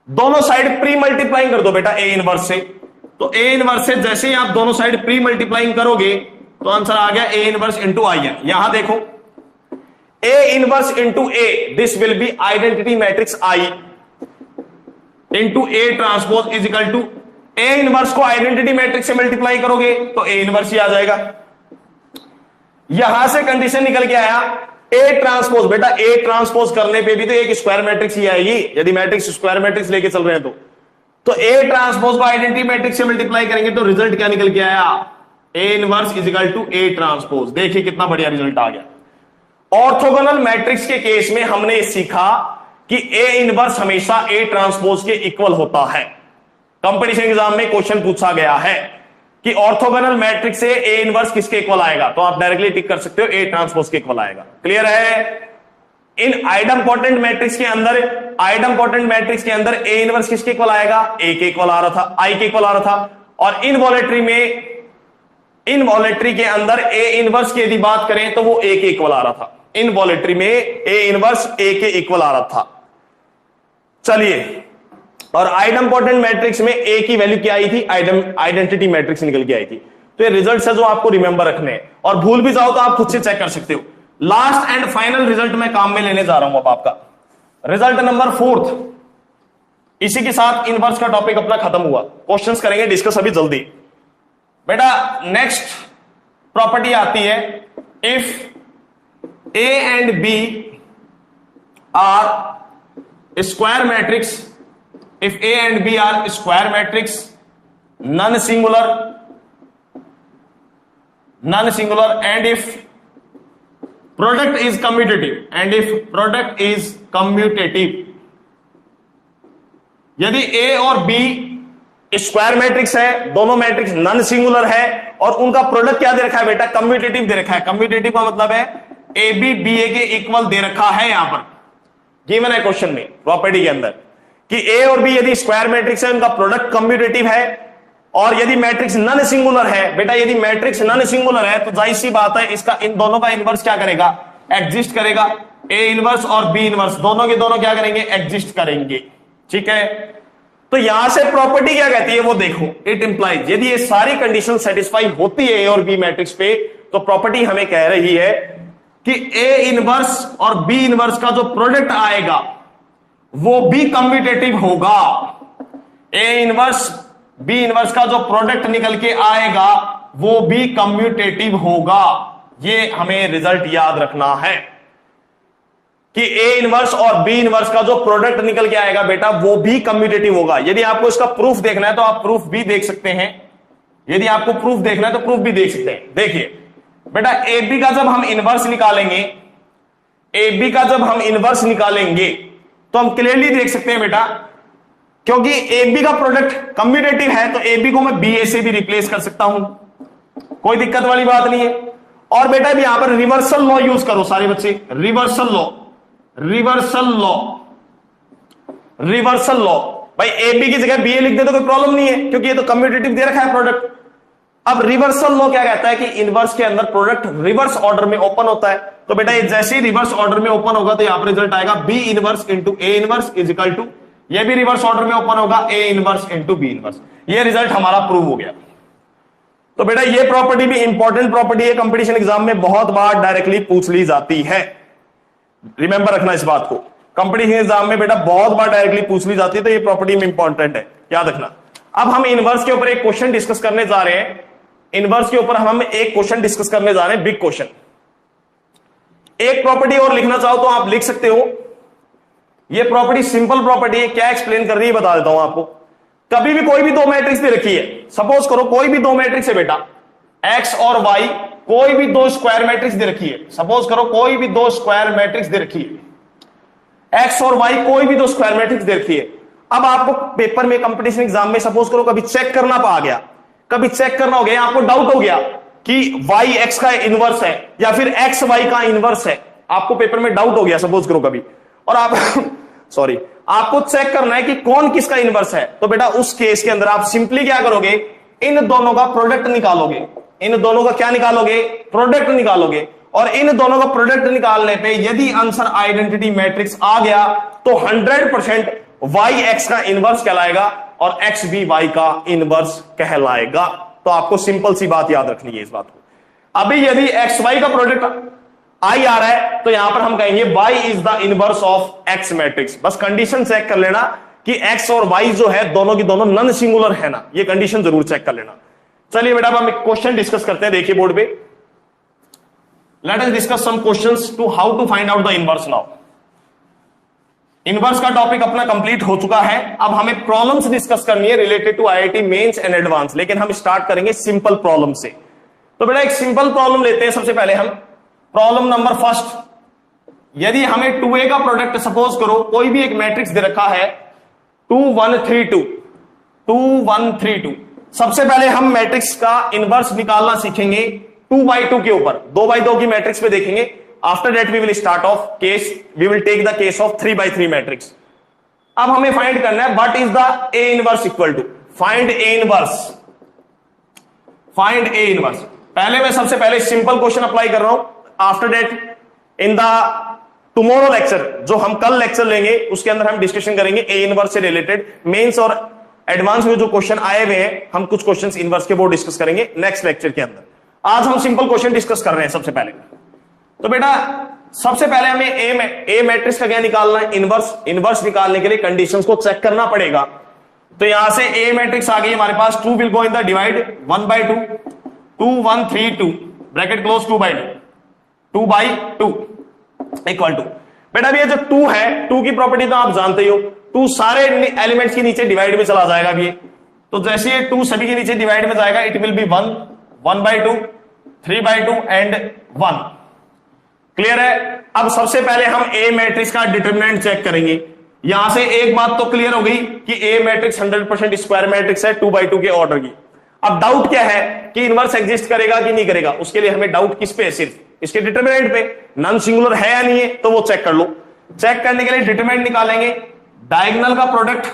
दोनों साइड प्री मल्टीप्लाइंग कर दो बेटा ए इनवर्स से। तो ए इनवर्स से जैसे ही आप दोनों साइड प्री मल्टीप्लाइंग करोगे तो आंसर आ गया A inverse into I N. यहां देखो A inverse into A, this will be identity matrix I into A transpose is equal to A inverse को आइडेंटिटी मैट्रिक्स से मल्टीप्लाई करोगे तो ए इनवर्स ही आ जाएगा। यहां से कंडीशन निकल के आया ए ट्रांसपोज, बेटा ए ट्रांसपोज करने पे भी तो एक स्क्वायर मैट्रिक्स ही आएगी यदि मैट्रिक्स स्क्वायर मैट्रिक्स लेके चल रहे हैं तो ए ट्रांसपोज को आइडेंटिटी मैट्रिक्स से मल्टीप्लाई करेंगे तो रिजल्ट क्या निकल के आया? A inverse is equal to A transpose. देखिए कितना बढ़िया रिजल्ट आ गया। ऑर्थोगोनल मैट्रिक्स के केस में हमने सीखा कि ए इनवर्स हमेशा ए ट्रांसपोज के इक्वल होता है। कंपटीशन एग्जाम में क्वेश्चन पूछा गया है कि ऑर्थोगोनल मैट्रिक्स से ए इनवर्स किसके इक्वल आएगा, तो आप डायरेक्टली टिक कर सकते हो ए ट्रांसपोज के इक्वल आएगा। क्लियर है? इन आइडम्पोटेंट मैट्रिक्स के अंदर, आइडम्पोटेंट मैट्रिक्स के अंदर ए इनवर्स किसके इक्वल आएगा? ए के इक्वल आ रहा था, आई के इक्वल आ रहा था। और इनवॉलेटरी में, इनवॉलेटरी के अंदर ए इनवर्स की यदि बात करें तो वो ए के इक्वल आ रहा था। इनवॉलेटरी में ए इनवर्स ए के इक्वल आ रहा था। चलिए, और आइडम्पोटेंट मैट्रिक्स में ए की वैल्यू क्या आई थी? आइडेंटिटी मैट्रिक्स निकल के आई थी। तो ये रिजल्ट है जो आपको रिमेंबर रखने हैं, और भूल भी जाओ तो आप खुद से चेक कर सकते हो। लास्ट एंड फाइनल रिजल्ट मैं काम में लेने जा रहा हूं अब आपका, रिजल्ट नंबर 4। इसी के साथ इनवर्स का टॉपिक अपना खत्म हुआ। क्वेश्चंस करेंगे डिस्कस अभी जल्दी। बेटा नेक्स्ट प्रॉपर्टी आती है, if A and B are square matrix, if A and B are square matrix, non-singular, and if product is commutative, यदि A और B स्क्वायर मैट्रिक्स है, दोनों मैट्रिक्स नॉन सिंगुलर है, और उनका प्रोडक्ट क्या दे रखा है बेटा, कम्यूटेटिव दे रखा है। कम्यूटेटिव का मतलब है ए बी बी ए के इक्वल दे रखा है। यहां पर गिवन है क्वेश्चन में प्रॉपर्टी के अंदर कि ए और बी यदि स्क्वायर मैट्रिक्स है, उनका प्रोडक्ट कम्यूटेटिव है, और यदि मैट्रिक्स नॉन सिंगुलर है बेटा, यदि मैट्रिक्स नॉन सिंगुलर है तो जाहिर सी बात है इसका इन दोनों का इनवर्स क्या करेगा, एग्जिस्ट करेगा। ए इनवर्स और बी इनवर्स दोनों के दोनों क्या करेंगे, एग्जिस्ट करेंगे। ठीक है, तो यहां से प्रॉपर्टी क्या कहती है वो देखो, इट इंप्लाइज यदि ये सारी कंडीशन सेटिस्फाई होती है ए और बी मैट्रिक्स पे, तो प्रॉपर्टी हमें कह रही है कि ए इनवर्स और बी इनवर्स का जो प्रोडक्ट आएगा वो भी कम्यूटेटिव होगा। ए इनवर्स बी इनवर्स का जो प्रोडक्ट निकल के आएगा वो भी कम्यूटेटिव होगा। ये हमें रिजल्ट याद रखना है कि ए इनवर्स और बी इनवर्स का जो प्रोडक्ट निकल के आएगा बेटा वो भी कम्यूटेटिव होगा। यदि आपको इसका प्रूफ देखना है तो आप प्रूफ भी देख सकते हैं, यदि आपको प्रूफ देखना है तो प्रूफ भी देख सकते हैं। देखिए बेटा, ए बी का जब हम इनवर्स निकालेंगे, ए बी का जब हम इनवर्स निकालेंगे तो हम क्लियरली देख सकते हैं बेटा, क्योंकि ए बी का प्रोडक्ट कम्यूटेटिव है तो ए बी को मैं बी ए से भी रिप्लेस कर सकता हूं, कोई दिक्कत वाली बात नहीं है। और बेटा भी यहां पर रिवर्सल लॉ यूज करो सारे बच्चे, reversal law, reversal law, reversal law. भाई ए बी की जगह बी ए लिख दे तो कोई प्रॉब्लम नहीं है, क्योंकि ये तो कम्यूटेटिव दे रखा है प्रोडक्ट। अब रिवर्सल लॉ क्या कहता है कि इनवर्स के अंदर प्रोडक्ट रिवर्स ऑर्डर में ओपन होता है। तो बेटा ये जैसे ही रिवर्स ऑर्डर में ओपन होगा तो यहां पर रिजल्ट आएगा B inverse into A inverse is equal to, ये भी रिवर्स ऑर्डर में ओपन होगा A inverse into B inverse. ये रिजल्ट हमारा प्रूव हो गया। तो बेटा ये प्रॉपर्टी भी इंपॉर्टेंट प्रॉपर्टी है, कंपटीशन एग्जाम में बहुत बार डायरेक्टली पूछ ली जाती है। रिमेंबर रखना इस बात को, कंपटीशन एग्जाम में बेटा बहुत बार डायरेक्टली पूछ ली जाती है, तो ये प्रॉपर्टी में इंपॉर्टेंट है, याद रखना। अब हम इनवर्स के ऊपर एक क्वेश्चन डिस्कस करने जा रहे हैं, इनवर्स के ऊपर हम एक क्वेश्चन डिस्कस करने जा रहे हैं, बिग क्वेश्चन। एक प्रॉपर्टी और लिखना चाहो तो आप लिख सकते हो। ये प्रॉपर्टी सिंपल प्रॉपर्टी है, क्या एक्सप्लेन कर रही है बता देता हूं आपको। कभी भी कोई भी दो मैट्रिक्स दे रखी है, सपोज करो कोई भी दो मैट्रिक्स है बेटा, एक्स और वाई, कोई भी दो स्क्वायर मैट्रिक्स दे रखी है, सपोज करो कोई भी दो स्क्वायर मैट्रिक्स दे रखी है, एक्स और वाई कोई भी दो स्क्वायर मैट्रिक्स दे रखी है। अब आपको पेपर में कंपटीशन एग्जाम में सपोज करो कभी चेक करना पा गया, कभी चेक करना हो गया, आपको डाउट हो गया कि वाई एक्स का इनवर्स है या फिर एक्स वाई का इनवर्स है, आपको पेपर में डाउट हो गया सपोज करो कभी, और आप सॉरी आपको चेक करना है कि कौन किसका इनवर्स है। तो बेटा उस केस के अंदर आप सिंपली क्या करोगे, इन दोनों का प्रोडक्ट निकालोगे, इन दोनों का क्या निकालोगे, प्रोडक्ट निकालोगे। और इन दोनों का प्रोडक्ट निकालने पे यदि आंसर आइडेंटिटी मैट्रिक्स आ गया तो 100% वाई एक्स का इनवर्स कहलाएगा और एक्स भी वाई का इनवर्स कहलाएगा। तो आपको सिंपल सी बात याद रखनी है इस बात को। अभी यदि एक्स वाई का प्रोडक्ट आई आ रहा है तो यहां पर हम कहेंगे y is the inverse of x matrix. बस कंडीशन चेक कर लेना कि x और y जो है दोनों की दोनों नॉन सिंगुलर है ना, ये कंडीशन जरूर चेक कर लेना। चलिए बेटा हम एक क्वेश्चन डिस्कस करते हैं, देखिए बोर्ड पे। Let us discuss some questions to how to find out the inverse now. Inverse का टॉपिक अपना कंप्लीट हो चुका है, अब हमें प्रॉब्लम्स डिस्कस करनी है related to IIT mains and advance, लेकिन हम स्टार्ट करेंगे सिंपल प्रॉब्लम से। तो बेटा एक सिंपल प्रॉब्लम लेते हैं सबसे पहले हम, प्रॉब्लम नंबर फर्स्ट। यदि हमें 2a का प्रोडक्ट सपोज करो कोई भी एक मैट्रिक्स दे रखा है 2 1 3 2 2 1 3 2, सबसे पहले हम मैट्रिक्स का इनवर्स निकालना सीखेंगे 2/2 के ऊपर, 2/2 की मैट्रिक्स पे देखेंगे। After that we will start of case, we will take the case of 3/3 matrix. अब हमें फाइंड करना है what is the A inverse equal to, find A inverse, find A inverse. पहले मैं सबसे पहले सिंपल क्वेश्चन अप्लाई कर रहा हूं, after that in the tomorrow lecture, जो हम कल लेक्चर लेंगे उसके अंदर हम डिस्कशन करेंगे ए इनवर्स से रिलेटेड। मेंस और एडवांस में जो क्वेश्चन आए हुए हैं, हम कुछ क्वेश्चंस इनवर्स के वो डिस्कस करेंगे नेक्स्ट लेक्चर के अंदर। आज हम सिंपल क्वेश्चन डिस्कस कर रहे हैं सबसे पहले। तो बेटा सबसे पहले हमें ए मैट्रिक्स का क्या निकालना है, इनवर्स। इनवर्स निकालने के लिए कंडीशंस को चेक करना पड़ेगा। तो यहां से ए मैट्रिक्स आ गई हमारे पास, 2 will go in the divide 1/2, 2 1 3 2 bracket close 2/2, 2/2 equal to, बेटा ये जो 2 है, 2 की प्रॉपर्टी तो आप जानते ही हो, 2 सारे एलिमेंट्स के नीचे डिवाइड में चला जाएगा ये। तो जैसे ये 2 सभी के नीचे डिवाइड में जाएगा, it will B 1, 1/2, 3/2 and 1। Clear है। अब सबसे पहले हम ए मैट्रिक्स का डिटरमिनेंट चेक करेंगे। यहां से एक बात तो क्लियर हो गई कि ए मैट्रिक्स 100% स्क्वायर मैट्रिक्स है 2x2 के ऑर्डर की। अब डाउट क्या है कि इनवर्स एग्जिस्ट करेगा कि नहीं करेगा, उसके लिए हमें डाउट किस पे है, सिर्फ इसके डिटरमिनेंट पे, नॉन सिंगुलर है या नहीं है, तो वो चेक कर लो। चेक करने के लिए डिटरमिनेंट निकालेंगे, डायगोनल का प्रोडक्ट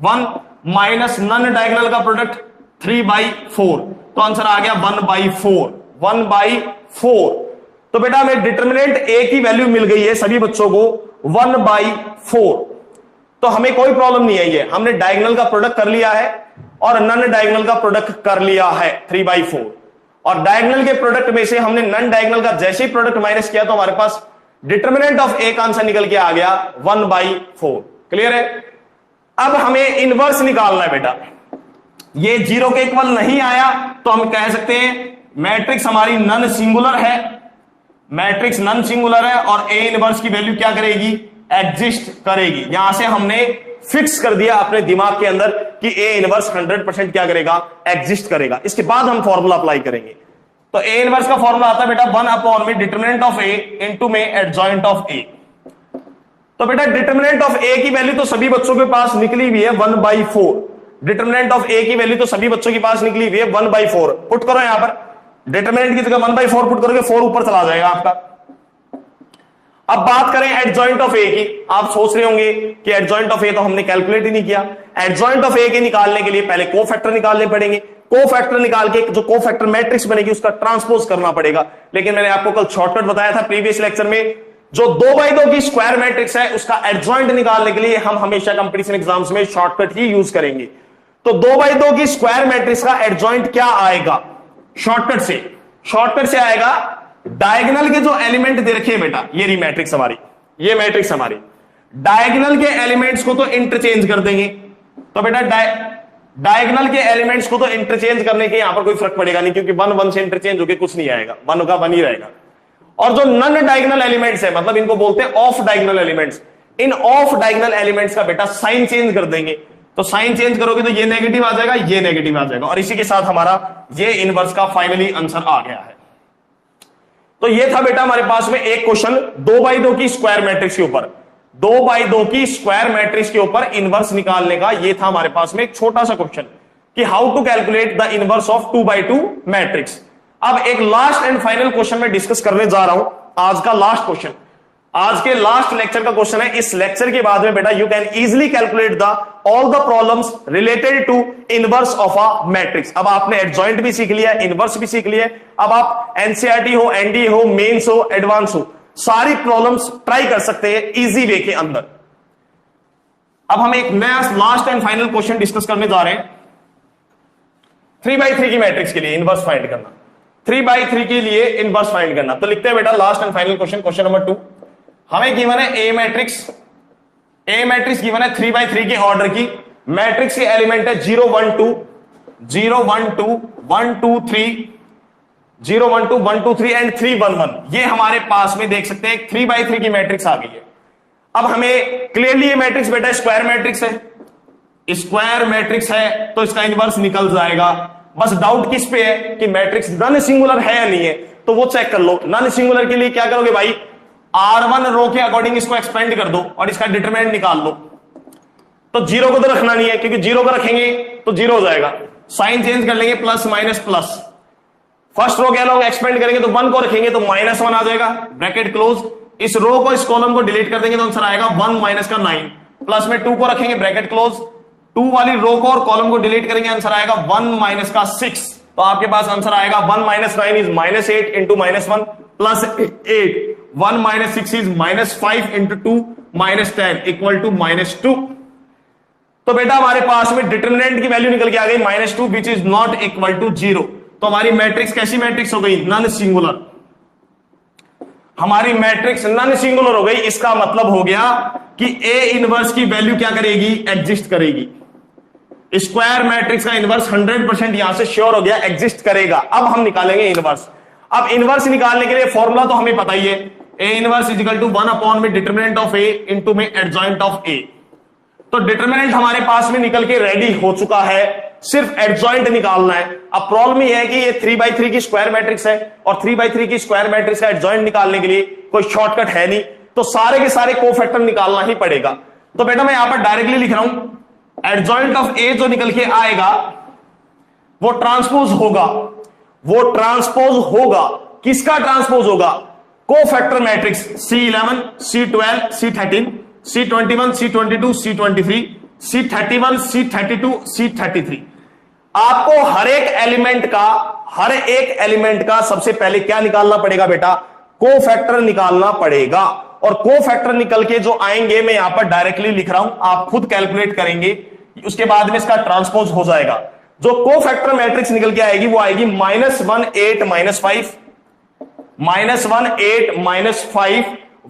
1 माइनस नॉन डायगोनल का प्रोडक्ट 3/4, तो आंसर आ गया 1/4, 1/4। तो बेटा हमें डिटरमिनेंट ए की वैल्यू मिल गई है सभी बच्चों को 1/4, तो हमें कोई प्रॉब्लम नहीं है। ये हमने डायगोनल का प्रोडक्ट कर लिया है और नॉन डायगोनल का प्रोडक्ट कर लिया है 3/4, और डायगोनल के प्रोडक्ट में से हमने नॉन डायगोनल का जैसे ही प्रोडक्ट माइनस किया तो हमारे पास डिटरमिनेंट ऑफ ए का आंसर निकल के आ गया 1/4। क्लियर है? अब हमें इनवर्स निकालना है बेटा। ये 0 के इक्वल नहीं आया तो हम कह सकते हैं मैट्रिक्स हमारी नॉन सिंगुलर है, मैट्रिक्स नॉन सिंगुलर है और ए इनवर्स की वैल्यू क्या करेगी, एग्जिस्ट करेगी। यहां से हमने फिक्स कर दिया अपने दिमाग के अंदर कि ए इनवर्स 100% क्या करेगा, एग्जिस्ट करेगा। इसके बाद हम फॉर्मूला अप्लाई करेंगे। तो ए इनवर्स का फॉर्मूला आता है बेटा 1 में डिटरमिनेंट ऑफ ए इंटू में एडजॉइंट ऑफ ए। तो बेटा डिटरमिनेंट ऑफ ए की वैल्यू तो सभी बच्चों के पास निकली हुई है 1/4, डिटरमिनेंट ऑफ ए की वैल्यू तो सभी बच्चों के पास निकली हुई है 1/4। पुट करो यहां पर, डिटरमिनेंट की जगह 1/4 पुट करोगे 4 ऊपर चला जाएगा आपका। अब बात करें एडजॉइंट ऑफ ए की। आप सोच रहे होंगे कि एडजॉइंट ऑफ ए तो हमने कैलकुलेट ही नहीं किया। एडजॉइंट ऑफ ए के निकालने के लिए पहले कोफैक्टर निकालने पड़ेंगे, कोफैक्टर निकाल के जो कोफैक्टर मैट्रिक्स बनेगी उसका ट्रांसपोज करना पड़ेगा। लेकिन मैंने आपको कल शॉर्टकट बताया था प्रीवियस लेक्चर में, जो 2x2 की स्क्वायर मैट्रिक्स है उसका एडजॉइंट निकालने के लिए हम हमेशा कंपटीशन एग्जाम्स में शॉर्टकट ही यूज करेंगे। तो 2x2 की स्क्वायर मैट्रिक्स का एडजॉइंट क्या आएगा, शॉर्टकट से आएगा डायगोनल के जो एलिमेंट दे रखे हैं बेटा, ये रही मैट्रिक्स हमारी, ये मैट्रिक्स हमारी, डायगोनल के एलिमेंट्स को तो इंटरचेंज कर देंगे। तो बेटा डायगोनल के एलिमेंट्स को तो इंटरचेंज करने के यहां पर कोई फर्क पड़ेगा नहीं, क्योंकि 1 से इंटरचेंज होकर कुछ नहीं आएगा, 1 का 1 ही रहेगा। और जो नॉन डायगोनल एलिमेंट्स है, मतलब इनको बोलते हैं of diagonal elements, in of diagonal elements का बेटा साइन चेंज कर देंगे। तो साइन चेंज करोगे तो ये नेगेटिव आ जाएगा, ये नेगेटिव आ जाएगा, और इसी के साथ हमारा ये इनवर्स का फाइनली आंसर आ गया है। तो ये था बेटा हमारे पास में एक क्वेश्चन 2x2 की स्क्वायर मैट्रिक्स के ऊपर, 2x2 की स्क्वायर मैट्रिक्स के ऊपर इनवर्स निकालने का ये था हमारे पास में एक छोटा सा क्वेश्चन कि how to calculate the inverse of 2x2 matrix. अब एक लास्ट एंड फाइनल क्वेश्चन में डिस्कस करने जा रहा हूं, आज का लास्ट क्वेश्चन, आज के लास्ट लेक्चर का क्वेश्चन है। इस लेक्चर के बाद में बेटा you can easily calculate the all the problems related to inverse of a matrix. अब आपने एडजॉइंट भी सीख लिया, इनवर्स भी सीख लिया, अब आप एनसीईआरटी हो, एनडीए हो, मेंस हो, एडवांस हो, सारी प्रॉब्लम्स ट्राई कर सकते हैं इजी वे के अंदर। अब हम एक नया last and final question discuss करने जा रहे हैं 3x3 की मैट्रिक्स के लिए इनवर्स फाइंड करना, 3x3 के लिए इनवर्स फाइंड करना। तो लिखते हैं बेटा last and final question, question number 2। हमें गिवन है ए मैट्रिक्स गिवन है 3x3 के ऑर्डर की, मैट्रिक्स के एलिमेंट है 0 1 2 0 1 2 1 2 3 0 1 2 1 2 3 एंड 3 1 1। ये हमारे पास में देख सकते हैं 3x3 की मैट्रिक्स आ गई है। अब हमें क्लियरली ये मैट्रिक्स बेटा स्क्वायर मैट्रिक्स है, स्क्वायर मैट्रिक्स है तो इसका इनवर्स निकल जाएगा। बस डाउट किस पे है कि मैट्रिक्स नॉन सिंगुलर है या नहीं है, तो वो चेक कर लो। नॉन सिंगुलर के लिए क्या करोगे भाई, R1 रो के अकॉर्डिंग इसको एक्सपेंड कर दो और इसका डिटरमिनेंट निकाल लो। तो 0 को तो रखना नहीं है, क्योंकि 0 को रखेंगे तो 0 हो जाएगा, साइन चेंज कर लेंगे plus minus plus. First row क्या लोग एक्सपेंड करेंगे तो 1 को रखेंगे तो -1 आ जाएगा, ब्रैकेट क्लोज। इस रो को इस कॉलम को डिलीट कर देंगे तो आंसर आएगा 1 माइनस का 9, प्लस में 2 को रखेंगे ब्रैकेट क्लोज, 2 वाली रो को और कॉलम को डिलीट करेंगे आंसर आएगा 1 माइनस का 6। तो आपके पास आंसर आएगा 1 minus 9 is -8 into -1 plus 8, 1 minus 6 is -5 into 2 -10 equal to -2। तो बेटा हमारे पास में डिटरमिनेंट की वैल्यू निकल के आ गई -2 which is not equal to 0। तो हमारी मैट्रिक्स कैसी मैट्रिक्स हो गई, नॉन सिंगुलर। हमारी मैट्रिक्स नॉन सिंगुलर हो गई, इसका मतलब हो गया कि ए इनवर्स की वैल्यू क्या करेगी, एग्जिस्ट करेगी। स्क्वायर मैट्रिक्स का इनवर्स 100% यहां से श्योर हो गया, एग्जिस्ट करेगा। अब हम निकालेंगे इनवर्स। अब इनवर्स निकालने के लिए फॉर्मूला तो हमें पता ही है, A inverse is equal to 1 में डिटरमिनेंट ऑफ ए इंटू में एडजॉइंट ऑफ ए। तो डिटरमिनेंट हमारे पास में निकल के रेडी हो चुका है, सिर्फ एडजॉइंट निकालना है। अब प्रॉब्लम यह है कि ये 3x3 की स्क्वायर मैट्रिक्स है और 3x3 की स्क्वायर मैट्रिक्स का एडजॉइंट निकालने के लिए कोई शॉर्टकट है नहीं, तो सारे के सारे कोफैक्टर निकालना ही पड़ेगा। तो बेटा मैं यहां पर डायरेक्टली लिख रहा हूं एडजॉइंट ऑफ ए जो निकल के आएगा वो ट्रांसपोज होगा किसका ट्रांसपोज होगा? Cofactor matrix C11, C12, C13, C21, C22, C23, C31, C32, C33। आपको हर एक एलिमेंट का सबसे पहले क्या निकालना पड़ेगा बेटा? कोफैक्टर निकालना पड़ेगा। और कोफैक्टर निकल के जो आएंगे मैं यहां पर डायरेक्टली लिख रहा हूं, आप खुद कैलकुलेट करेंगे, उसके बाद में इसका ट्रांसपोज हो जाएगा। जो कोफैक्टर मैट्रिक्स निकल के आएगी वो आएगी -1 8 -5, -1 8 -5,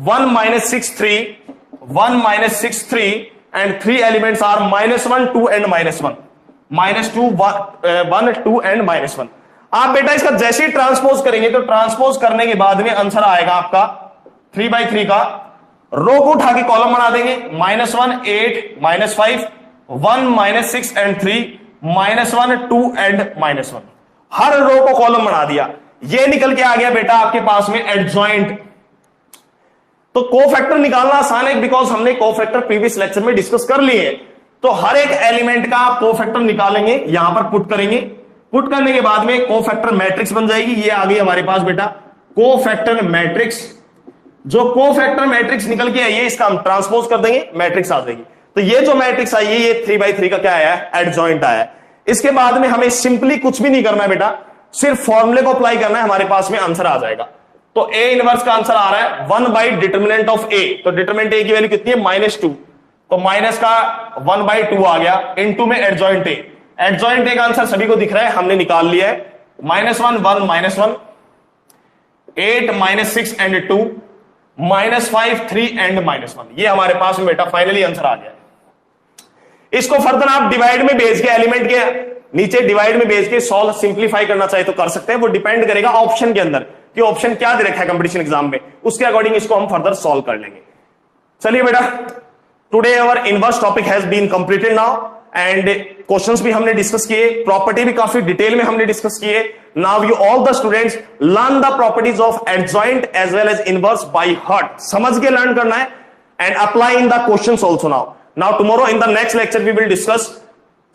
1 -6 3, 1 -6 3 and 3 elements are -1 2 and -1, -2 1 2 and -1। आप बेटा इसका जैसे ही ट्रांसपोज करेंगे तो ट्रांसपोज करने के बाद में आंसर आएगा आपका 3/3 का। रो को उठा के कॉलम बना देंगे, -1 8 -5 1 -6 and 3 -1 2 and -1। हर रो को कॉलम बना दिया। ये निकल के आ गया बेटा आपके पास में एडजॉइंट। तो कोफैक्टर निकालना आसान है बिकॉज हमने कोफैक्टर प्रीवियस लेक्चर में डिस्कस कर लिए। तो हर एक एलिमेंट का कोफैक्टर निकालेंगे, यहां पर पुट करेंगे, पुट करने के बाद में कोफैक्टर मैट्रिक्स बन जाएगी। ये आ गई हमारे पास बेटा कोफैक्टर मैट्रिक्स। जो कोफैक्टर मैट्रिक्स निकल के आई है इसका हम ट्रांसपोज कर देंगे, मैट्रिक्स आ जाएगी। तो ये जो मैट्रिक्स आई है ये 3/3 का क्या आया है? एडजॉइंट आया है। इसके बाद में हमें सिंपली कुछ भी नहीं करना है बेटा, सिर्फ फॉर्मूले को अप्लाई करना है, हमारे पास में आंसर आ जाएगा। तो ए इनवर्स का आंसर आ रहा है 1 डिटर्मिनेंट ऑफ ए। तो डिटर्मिनेंट ए की वैल्यू कितनी है? -2। तो माइनस का 1/2 आ गया, इनटू में एडजॉइंट ए। एडजॉइंट ए का आंसर सभी को दिख रहा है, हमने निकाल लिया है। -1 1 -1 8 -6 एंड 2 -5 3 एंड -1। ये हमारे पास में बेटा फाइनली आंसर आ गया। इसको फर्दर आप डिवाइड में भेज के एलिमेंट के नीचे डिवाइड में भेज के सॉल्व सिंप्लीफाई करना चाहे तो कर सकते हैं। वो डिपेंड करेगा ऑप्शन के अंदर कि ऑप्शन क्या दे रखा है कंपटीशन एग्जाम में, उसके अकॉर्डिंग इसको हम फर्दर सॉल्व कर लेंगे। चलिए बेटा, today our inverse topic has been completed now and questions भी हमने डिस्कस किए, प्रॉपर्टी भी काफी डिटेल में हमने डिस्कस किए। Now you all the students learn the properties of adjoint as well as inverse by heart. समझ के लर्न करना है and apply in the questions also now. Now tomorrow in the next lecture we will discuss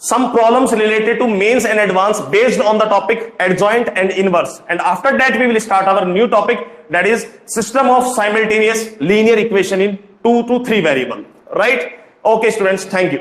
some problems related to mains and advanced based on the topic adjoint and inverse, and after that we will start our new topic, that is system of simultaneous linear equation in 2 to 3 variable, right? Okay students, thank you.